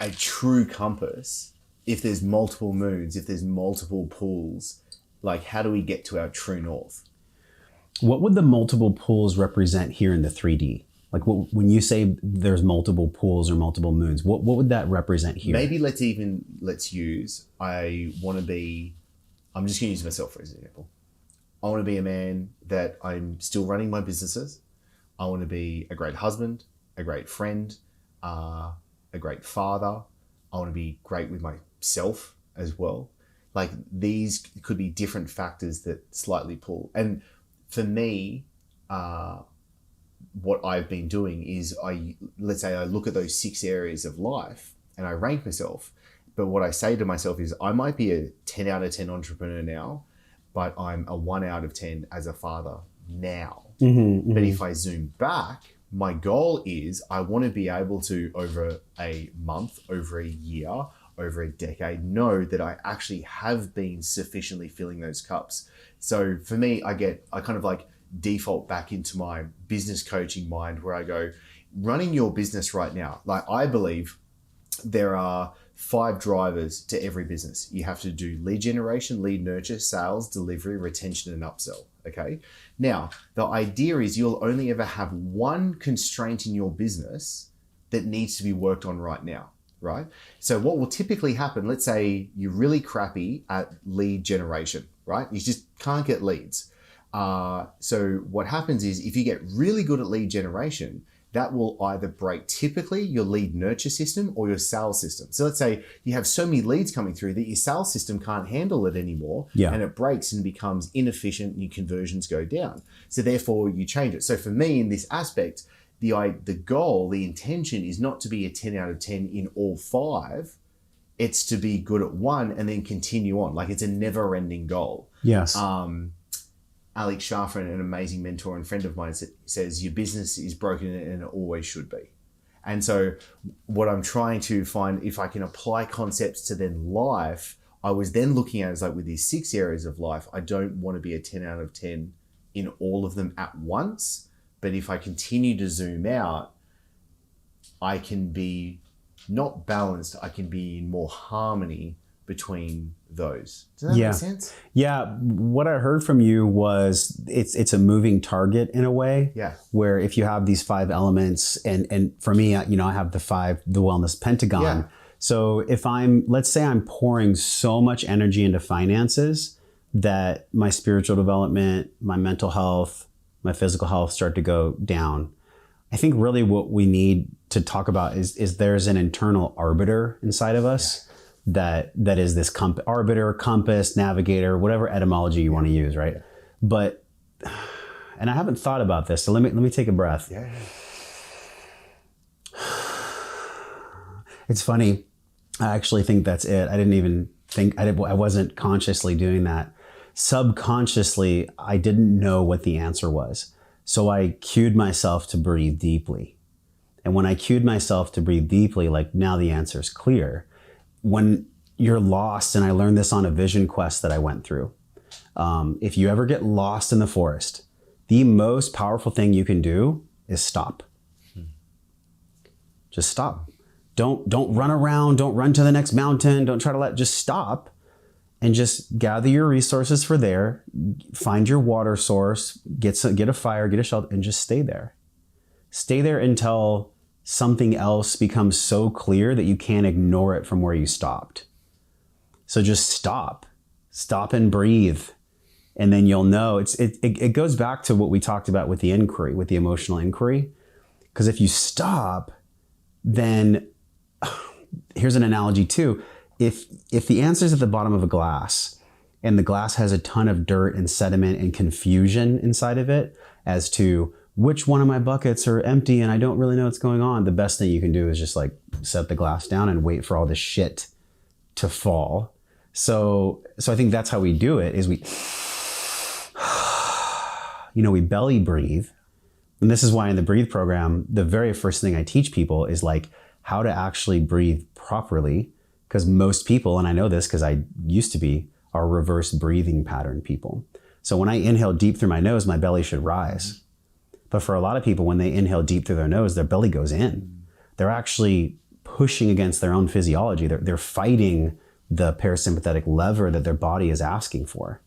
a true compass if there's multiple moons, if there's multiple pools? Like, how do we get to our true north? What would the multiple pools represent here in the 3D? Like, when you say there's multiple pools or multiple moons, what would that represent here? Maybe let's use, I'm just going to use myself for example. I want to be a man that I'm still running my businesses. I want to be a great husband, a great friend, a great father. I want to be great with myself as well. Like, these could be different factors that slightly pull. And for me, what I've been doing is let's say I look at those 6 areas of life and I rank myself. But what I say to myself is I might be a 10 out of 10 entrepreneur now, but I'm a 1 out of 10 as a father now. But if I zoom back, my goal is I want to be able to, over a month, over a year, over a decade, know that I actually have been sufficiently filling those cups. So for me, I kind of like default back into my business coaching mind where I go, running your business right now. Like, I believe there are 5 drivers to every business. You have to do lead generation, lead nurture, sales, delivery, retention, and upsell. Okay. Now, the idea is you'll only ever have one constraint in your business that needs to be worked on right now. Right? So what will typically happen, let's say you're really crappy at lead generation, right? You just can't get leads. So what happens is if you get really good at lead generation, that will either break typically your lead nurture system or your sales system. So let's say you have so many leads coming through that your sales system can't handle it anymore, and it breaks and becomes inefficient and your conversions go down. So therefore you change it. So for me in this aspect, the goal, the intention is not to be a 10 out of 10 in all 5. It's to be good at 1 and then continue on. Like, it's a never ending goal. Yes. Alex Schaffer, an amazing mentor and friend of mine, says your business is broken and it always should be. And so what I'm trying to find, if I can apply concepts to then life, I was then looking at it as like with these 6 areas of life, I don't want to be a 10 out of 10 in all of them at once. But if I continue to zoom out, I can be not balanced, I can be in more harmony between those. Does that make sense? Yeah. What I heard from you was it's a moving target in a way. Yeah. Where if you have these 5 elements, and for me, I have the wellness pentagon. Yeah. So if let's say I'm pouring so much energy into finances that my spiritual development, my mental health, my physical health start to go down. I think really what we need to talk about is there's an internal arbiter inside of us that is this arbiter, compass, navigator, whatever etymology you want to use, right? But, and I haven't thought about this, so let me take a breath. Yeah. It's funny. I actually think that's it. I didn't even think, I wasn't consciously doing that. Subconsciously, I didn't know what the answer was. So I cued myself to breathe deeply. And when I cued myself to breathe deeply, like, now the answer is clear. When you're lost, and I learned this on a vision quest that I went through. If you ever get lost in the forest, the most powerful thing you can do is stop. Just stop. Don't run around. Don't run to the next mountain. Don't try to just stop. And just gather your resources for there, find your water source, get a fire, get a shelter, and just stay there. Stay there until something else becomes so clear that you can't ignore it from where you stopped. So just stop and breathe. And then you'll know it goes back to what we talked about with the inquiry, with the emotional inquiry. Because if you stop, then here's an analogy too. If the answer is at the bottom of a glass and the glass has a ton of dirt and sediment and confusion inside of it as to which one of my buckets are empty and I don't really know what's going on, the best thing you can do is just like set the glass down and wait for all this shit to fall. So I think that's how we do it, is we belly breathe. And this is why in the Breathe program, the very first thing I teach people is like how to actually breathe properly. Because most people, and I know this because I used to be, are reverse breathing pattern people. So when I inhale deep through my nose, my belly should rise. But for a lot of people, when they inhale deep through their nose, their belly goes in. They're actually pushing against their own physiology. They're fighting the parasympathetic lever that their body is asking for.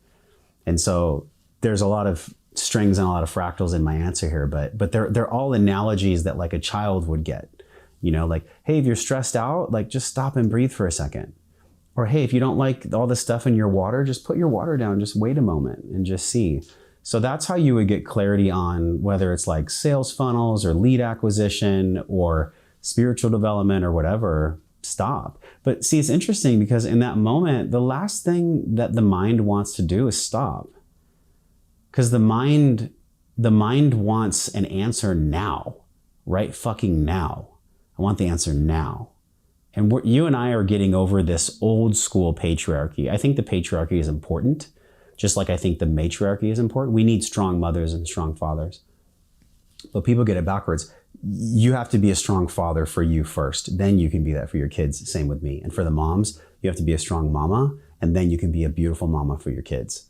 And so there's a lot of strings and a lot of fractals in my answer here, but they're all analogies that like a child would get. You know, like, hey, if you're stressed out, like just stop and breathe for a second. Or hey, if you don't like all the stuff in your water, just put your water down, just wait a moment and just see. So that's how you would get clarity on whether it's like sales funnels or lead acquisition or spiritual development or whatever. Stop. But see, it's interesting because in that moment, the last thing that the mind wants to do is stop. Because the mind wants an answer now, right fucking now. I want the answer now. And you and I are getting over this old school patriarchy. I think the patriarchy is important, just like I think the matriarchy is important. We need strong mothers and strong fathers. But people get it backwards. You have to be a strong father for you first. Then you can be that for your kids. Same with me. And for the moms, you have to be a strong mama. And then you can be a beautiful mama for your kids.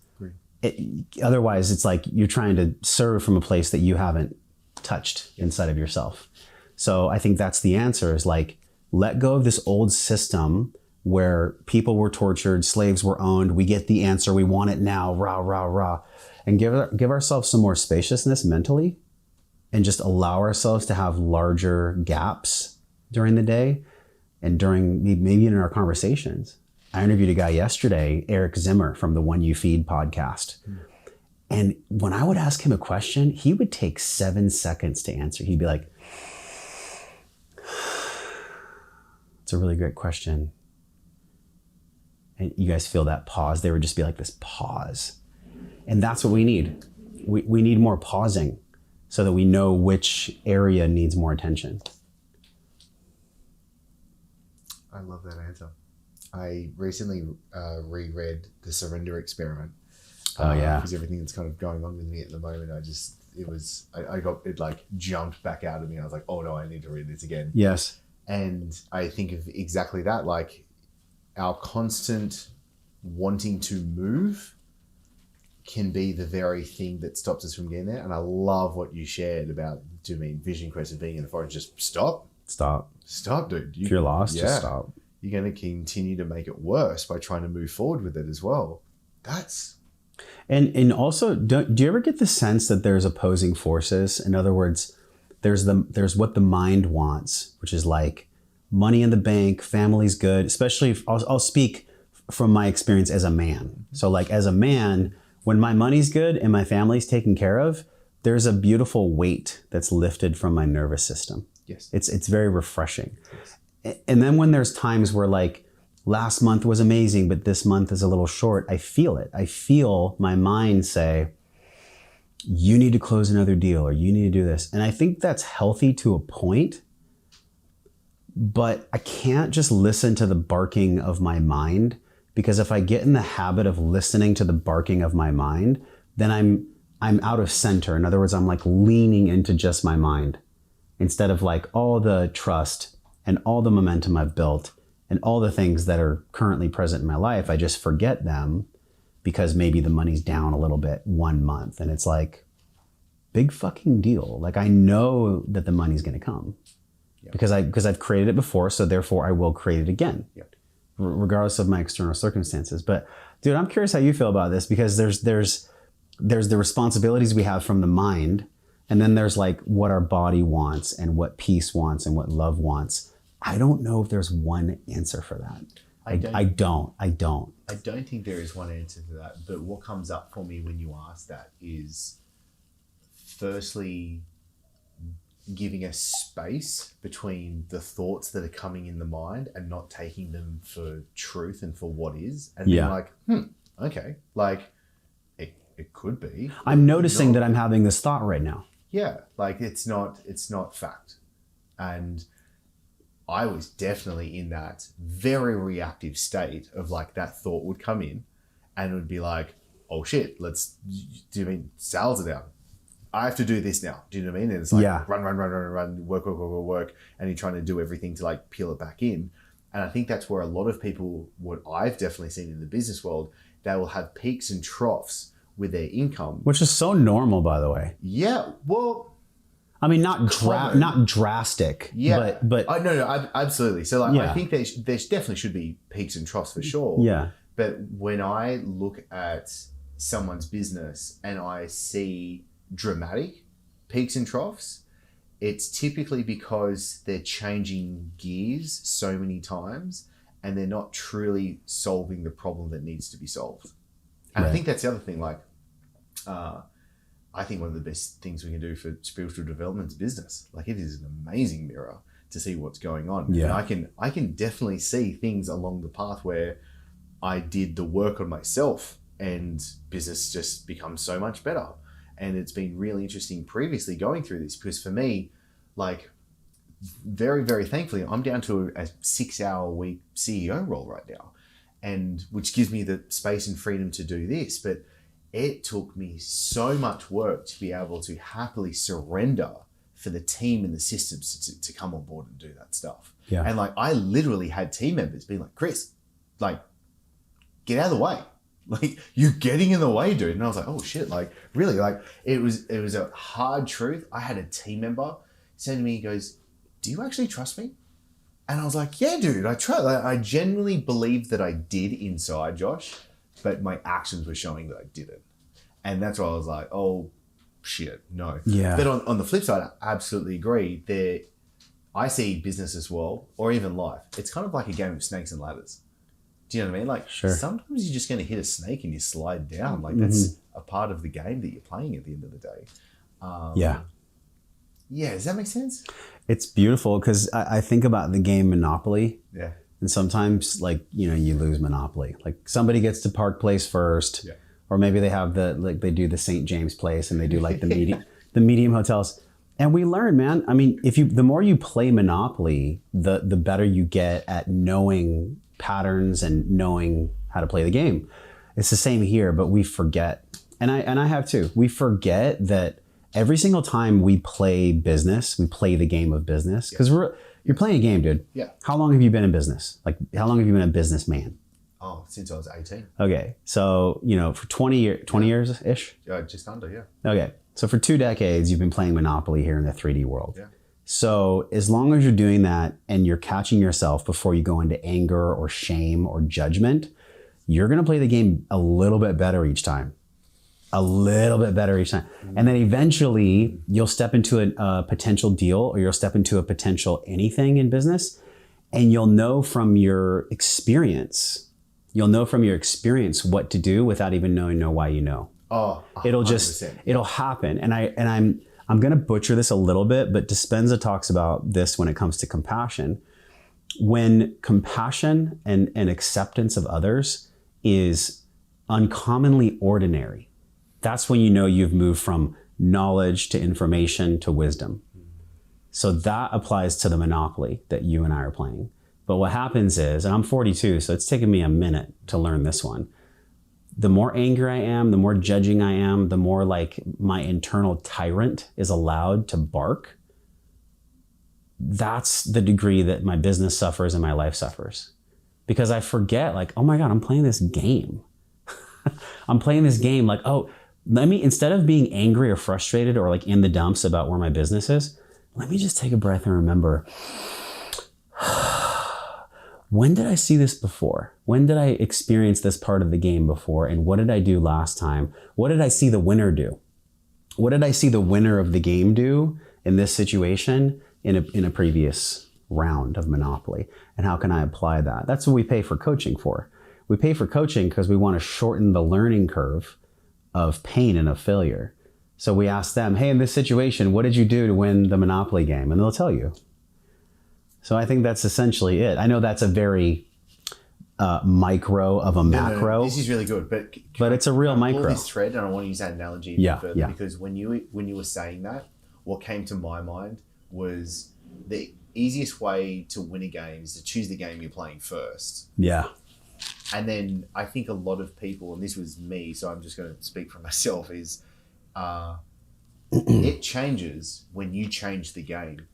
Otherwise, it's like you're trying to serve from a place that you haven't touched inside of yourself. So I think that's the answer, is like, let go of this old system where people were tortured, slaves were owned. We get the answer. We want it now. Rah, rah, rah. And give ourselves some more spaciousness mentally and just allow ourselves to have larger gaps during the day and during maybe in our conversations. I interviewed a guy yesterday, Eric Zimmer from the One You Feed podcast. And when I would ask him a question, he would take 7 seconds to answer. He'd be like, it's a really great question. And you guys feel that pause? There would just be like this pause. And that's what we need. We need more pausing so that we know which area needs more attention. I love that answer. I recently reread The Surrender Experiment. Oh yeah. Because everything that's kind of going on with me at the moment, it like jumped back out of me. I was like, oh no, I need to read this again. Yes. And I think of exactly that, like our constant wanting to move can be the very thing that stops us from getting there. And I love what you shared about doing vision quest and being in the forest. Just stop, dude. If you're lost, just stop. You're going to continue to make it worse by trying to move forward with it as well. And also, do you ever get the sense that there's opposing forces? In other words, there's what the mind wants, which is like money in the bank, family's good. Especially, I'll speak from my experience as a man. So like as a man, when my money's good and my family's taken care of, there's a beautiful weight that's lifted from my nervous system. Yes. It's very refreshing. Yes. And then when there's times where like last month was amazing, but this month is a little short, I feel it. I feel my mind say, you need to close another deal or you need to do this. And I think that's healthy to a point, but I can't just listen to the barking of my mind, because if I get in the habit of listening to the barking of my mind, then I'm out of center. In other words, I'm like leaning into just my mind instead of like all the trust and all the momentum I've built and all the things that are currently present in my life. I just forget them because maybe the money's down a little bit 1 month. And it's like, big fucking deal. Like I know that the money's going to come because I've created it before. So therefore I will create it again, regardless of my external circumstances. But dude, I'm curious how you feel about this, because there's the responsibilities we have from the mind. And then there's like what our body wants and what peace wants and what love wants. I don't know if there's one answer for that. I don't think there is one answer to that. But what comes up for me when you ask that is, firstly, giving a space between the thoughts that are coming in the mind and not taking them for truth and for what is. And being like, okay, like it could be. I'm noticing that I'm having this thought right now. Yeah, like it's not fact. And I was definitely in that very reactive state of like that thought would come in and it would be like, oh shit, do you mean sales are down? I have to do this now. Do you know what I mean? And it's like Yeah. run, work, and you're trying to do everything to like peel it back in. And I think that's where a lot of people, what I've definitely seen in the business world, they will have peaks and troughs with their income. Which is so normal, by the way. Yeah, well, I mean, not drastic. yeah, but absolutely. So like, Yeah. I think there definitely should be peaks and troughs for sure. yeah, But when I look at someone's business and I see dramatic peaks and troughs, it's typically because they're changing gears so many times and they're not truly solving the problem that needs to be solved. And I Right. think that's the other thing. Like, I think one of the best things we can do for spiritual development is business. Like, it is an amazing mirror to see what's going on. Yeah. And I can definitely see things along the path where I did the work on myself and business just becomes so much better. And it's been really interesting previously going through this, because for me, like, very, very thankfully, I'm down to a 6-hour week CEO role right now, and which gives me the space and freedom to do this. But it took me so much work to be able to happily surrender for the team and the systems to come on board and do that stuff. Yeah. And like, I literally had team members being like, Chris, like, get out of the way. Like, you're getting in the way, dude. And I was like, oh shit, like, really? Like, it was a hard truth. I had a team member say to me, he goes, do you actually trust me? And I was like, yeah, dude, I trust. I genuinely believed that I did inside, Josh, but my actions were showing that I didn't. And that's why I was like, oh shit, no. Yeah. But on the flip side, I absolutely agree. I see business as well, or even life. It's kind of like a game of snakes and ladders. Do you know what I mean? Like, Sure. Sometimes you're just going to hit a snake and you slide down. Like, that's a part of the game that you're playing at the end of the day. yeah. Yeah, does that make sense? It's beautiful because I think about the game Monopoly. Yeah. And sometimes, like, you lose Monopoly. Like, somebody gets to Park Place first, Yeah. or maybe they have they do the St. James Place, and they do like the medium hotels. And we learn, man. I mean, the more you play Monopoly, the better you get at knowing patterns and knowing how to play the game. It's the same here, but we forget, and I have too. We forget that every single time we play business, we play the game of business, because you're playing a game, dude. Yeah. How long have you been in business? Like, how long have you been a businessman? Oh, since I was 18. Okay, so for 20 years ish. Just under, yeah. Okay, so for 2 decades, you've been playing Monopoly here in the 3D world. Yeah. So as long as you're doing that and you're catching yourself before you go into anger or shame or judgment, you're going to play the game a little bit better each time. A little bit better each time. And then eventually you'll step into a potential deal, or you'll step into a potential anything in business, and you'll know from your experience what to do without even knowing why you know. Oh, 100%. It'll happen. And I'm going to butcher this a little bit, but Dispenza talks about this when it comes to compassion. When compassion and acceptance of others is uncommonly ordinary, that's when you know you've moved from knowledge to information to wisdom. So that applies to the Monopoly that you and I are playing. But what happens is, and I'm 42, so it's taken me a minute to learn this one. The more angry I am, the more judging I am, the more like my internal tyrant is allowed to bark. That's the degree that my business suffers and my life suffers. Because I forget, like, oh my God, I'm playing this game. I'm playing this game like, oh, instead of being angry or frustrated or like in the dumps about where my business is, let me just take a breath and remember, when did I see this before? When did I experience this part of the game before? And what did I do last time? What did I see the winner do? What did I see the winner of the game do in this situation in a previous round of Monopoly? And how can I apply that? That's what we pay for coaching for. We pay for coaching because we want to shorten the learning curve of pain and of failure. So we ask them, hey, in this situation, what did you do to win the Monopoly game? And they'll tell you. So I think that's essentially it. I know that's a very micro of a macro. No, this is really good, but it's a real micro. Pull this thread, and I want to use that analogy even further, yeah. because when you were saying that, what came to my mind was the easiest way to win a game is to choose the game you're playing first. Yeah. And then I think a lot of people, and this was me, so I'm just going to speak for myself, is it changes when you change the game.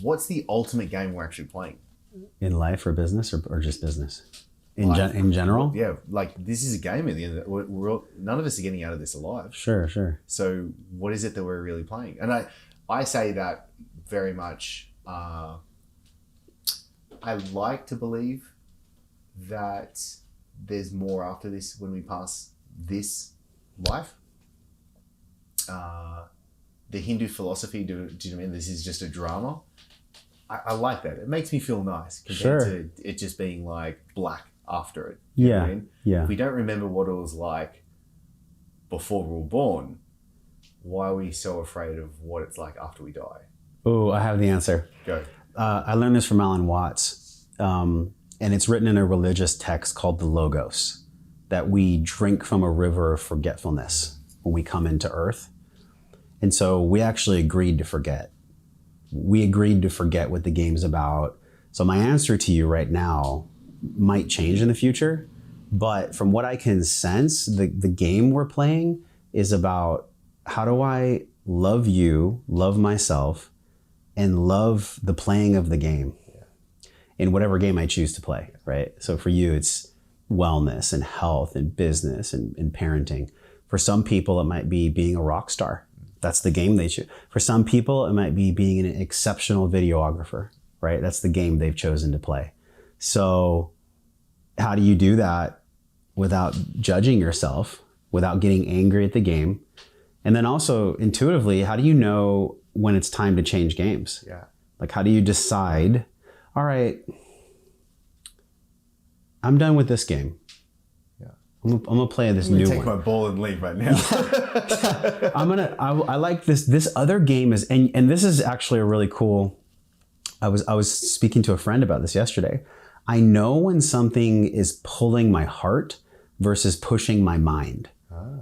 What's the ultimate game we're actually playing? In life or business or just business? In general? Yeah, like this is a game at the end of it. None of us are getting out of this alive. Sure. So what is it that we're really playing? And I say that very much. I like to believe that there's more after this when we pass this life. The Hindu philosophy, do you know what I mean? This is just a drama. I like that. It makes me feel nice compared to it just being like black after it. You know what I mean? Yeah. If we don't remember what it was like before we were born, why are we so afraid of what it's like after we die? Oh, I have the answer. Go. I learned this from Alan Watts, and it's written in a religious text called the Logos, that we drink from a river of forgetfulness when we come into Earth. And so we actually agreed to forget. We agreed to forget what the game's about. So my answer to you right now might change in the future, but from what I can sense, the game we're playing is about how do I love you, love myself, and love the playing of the game in whatever game I choose to play, right? So for you, it's wellness and health and business and parenting. For some people, it might be being a rock star. That's the game they choose. For some people, it might be being an exceptional videographer, right? That's the game they've chosen to play. So how do you do that without judging yourself, without getting angry at the game? And then also intuitively, how do you know when it's time to change games? Yeah. Like, how do you decide, all right, I'm done with this game. I'm gonna play this new one. Take my ball and leave right now. I like this other game is, and this is actually a really cool, I was speaking to a friend about this yesterday. I know when something is pulling my heart versus pushing my mind.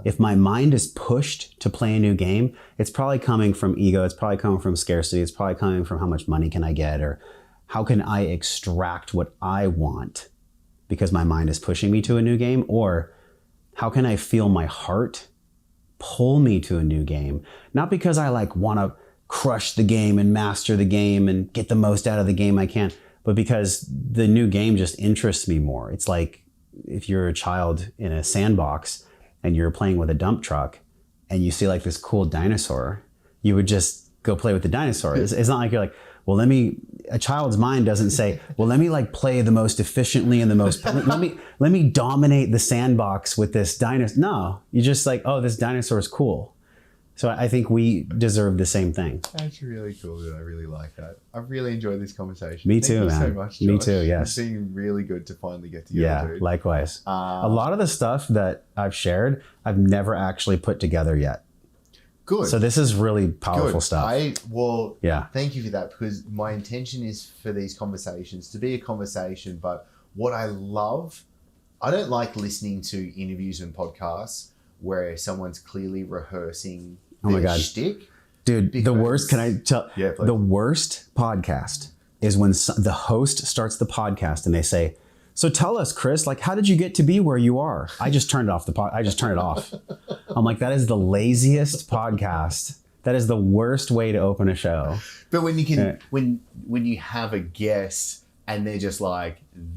If my mind is pushed to play a new game, it's probably coming from ego. It's probably coming from scarcity. It's probably coming from how much money can I get, or how can I extract what I want because my mind is pushing me to a new game, or how can I feel my heart pull me to a new game? Not because I want to crush the game and master the game and get the most out of the game I can, but because the new game just interests me more. It's like if you're a child in a sandbox and you're playing with a dump truck and you see this cool dinosaur, you would just go play with the dinosaur. It's not like you're like, well, a child's mind doesn't say, well, let me play the most efficiently and the most, let me dominate the sandbox with this dinosaur. No, you're just oh, this dinosaur is cool. So I think we deserve the same thing. That's really cool, dude. I really like that. I've really enjoyed this conversation. Me too, Thank you man. so much, Josh. Me too, yes. It's been really good to finally get together, dude. Likewise. A lot of the stuff that I've shared, I've never actually put together yet. Good. So this is really powerful stuff. Thank you for that, because my intention is for these conversations to be a conversation, but what I love, I don't like listening to interviews and podcasts where someone's clearly rehearsing their shtick. Dude, the worst, can I tell? Yeah, please. The worst podcast is when the host starts the podcast and they say, so tell us, Chris, how did you get to be where you are? I just turned off I just turned it off. I'm like, that is the laziest podcast. That is the worst way to open a show. But when you can, when you have a guest and they're just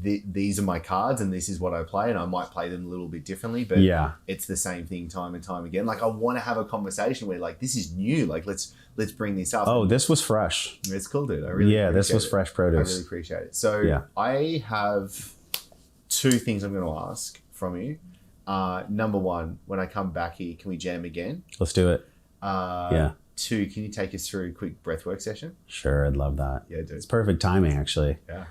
these are my cards and this is what I play, and I might play them a little bit differently, but it's the same thing time and time again. I want to have a conversation where this is new. Let's bring this up. Oh, this was fresh. It's cool, dude. I really this was fresh produce. I really appreciate it. So I have two things I'm going to ask from you. Number one, when I come back here, can we jam again? Let's do it. Two, can you take us through a quick breathwork session? Sure, I'd love that. Yeah, dude. It's perfect timing, actually. Yeah.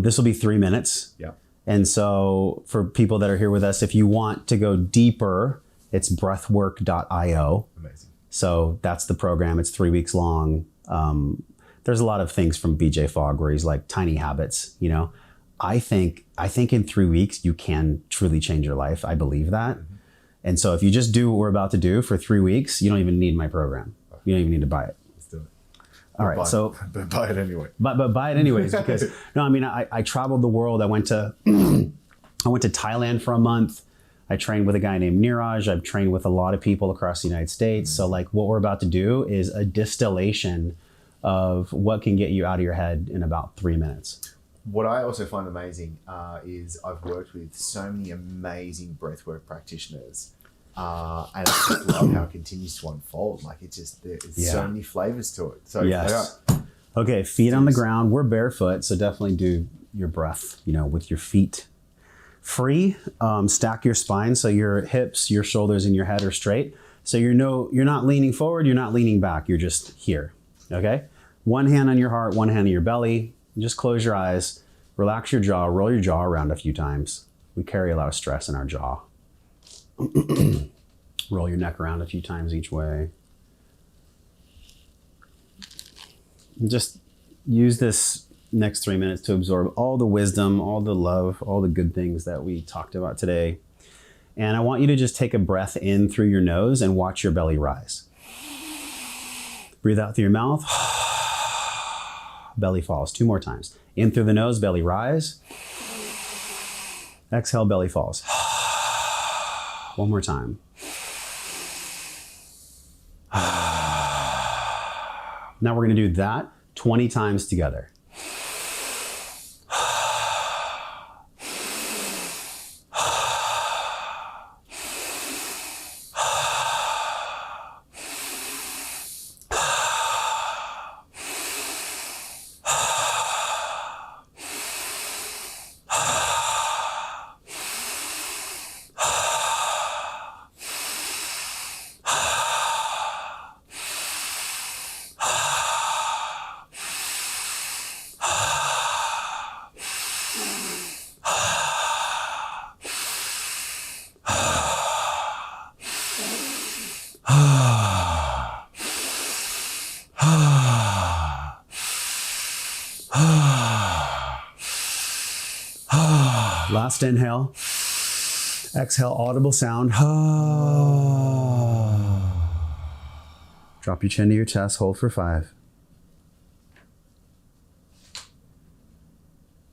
This will be 3 minutes. Yeah. And so for people that are here with us, if you want to go deeper, it's breathwork.io. Amazing. So that's the program. It's 3 weeks long. There's a lot of things from BJ Fogg where he's tiny habits, I think in 3 weeks, you can truly change your life. I believe that. Mm-hmm. And so if you just do what we're about to do for 3 weeks, you don't even need my program. You don't even need to buy it. Let's do it. All right. But buy it anyway. But buy it anyways, because I traveled the world. I went to Thailand for a month. I trained with a guy named Niraj. I've trained with a lot of people across the United States. So like what we're about to do is a distillation of what can get you out of your head in about 3 minutes. What I also find amazing is I've worked with so many amazing breathwork practitioners. And I just love how it continues to unfold. Like it's just, there's so many flavors to it. So yes. Okay, feet on the ground. We're barefoot, so definitely do your breath, with your feet free. Stack your spine so your hips, your shoulders, and your head are straight. So you're not leaning forward, you're not leaning back, you're just here. Okay? One hand on your heart, one hand on your belly. Just close your eyes, relax your jaw, roll your jaw around a few times. We carry a lot of stress in our jaw. Roll your neck around a few times each way. Just use this next 3 minutes to absorb all the wisdom, all the love, all the good things that we talked about today. And I want you to just take a breath in through your nose and watch your belly rise. Breathe out through your mouth. Belly falls 2 more times. In through the nose, belly rise. Exhale, belly falls. 1 more time. Now we're going to do that 20 times together. Last inhale. Exhale, audible sound. Drop your chin to your chest, hold for 5.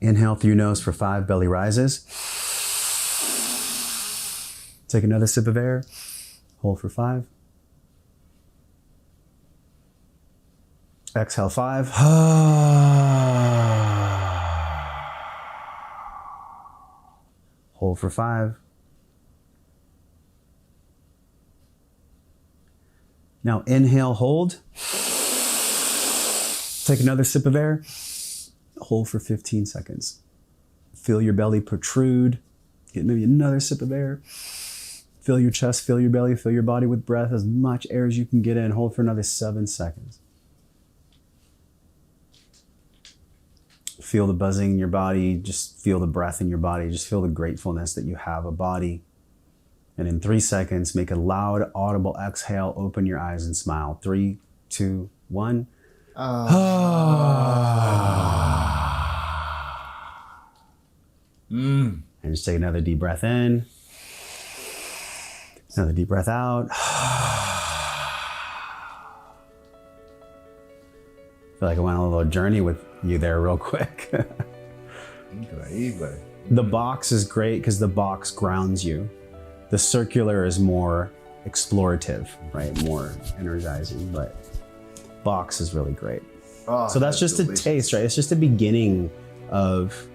Inhale through your nose for 5, belly rises. Take another sip of air, hold for 5. Exhale 5. Hold for 5. Now inhale, hold. Take another sip of air. Hold for 15 seconds. Feel your belly protrude. Get maybe another sip of air. Fill your chest, fill your belly, fill your body with breath, as much air as you can get in. Hold for another 7 seconds. Feel the buzzing in your body. Just feel the breath in your body. Just feel the gratefulness that you have a body. And in 3 seconds, make a loud, audible exhale. Open your eyes and smile. 3, 2, 1. And just take another deep breath in. Another deep breath out. I feel like I went on a little journey with you there real quick. Increíble. The box is great because the box grounds you. The circular is more explorative, right? More energizing, but box is really great. Oh, so that's just delicious. A taste, right? It's just a beginning of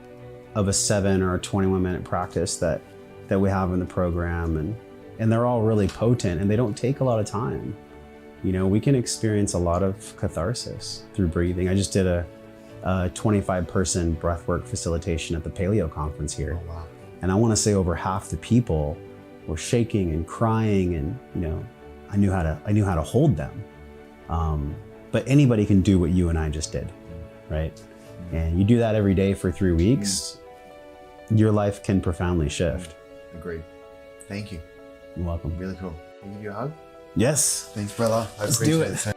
a 7 or a 21-minute practice that we have in the program, and they're all really potent, and they don't take a lot of time. You know, we can experience a lot of catharsis through breathing. I just did a 25-person breathwork facilitation at the Paleo conference here. Oh, wow. And I want to say over half the people were shaking and crying, and I knew how to hold them. But anybody can do what you and I just did, right? And you do that every day for 3 weeks, your life can profoundly shift. Agreed. Thank you. You're welcome. Really cool. Can I give you a hug? Yes. Thanks, brother. Let's do it.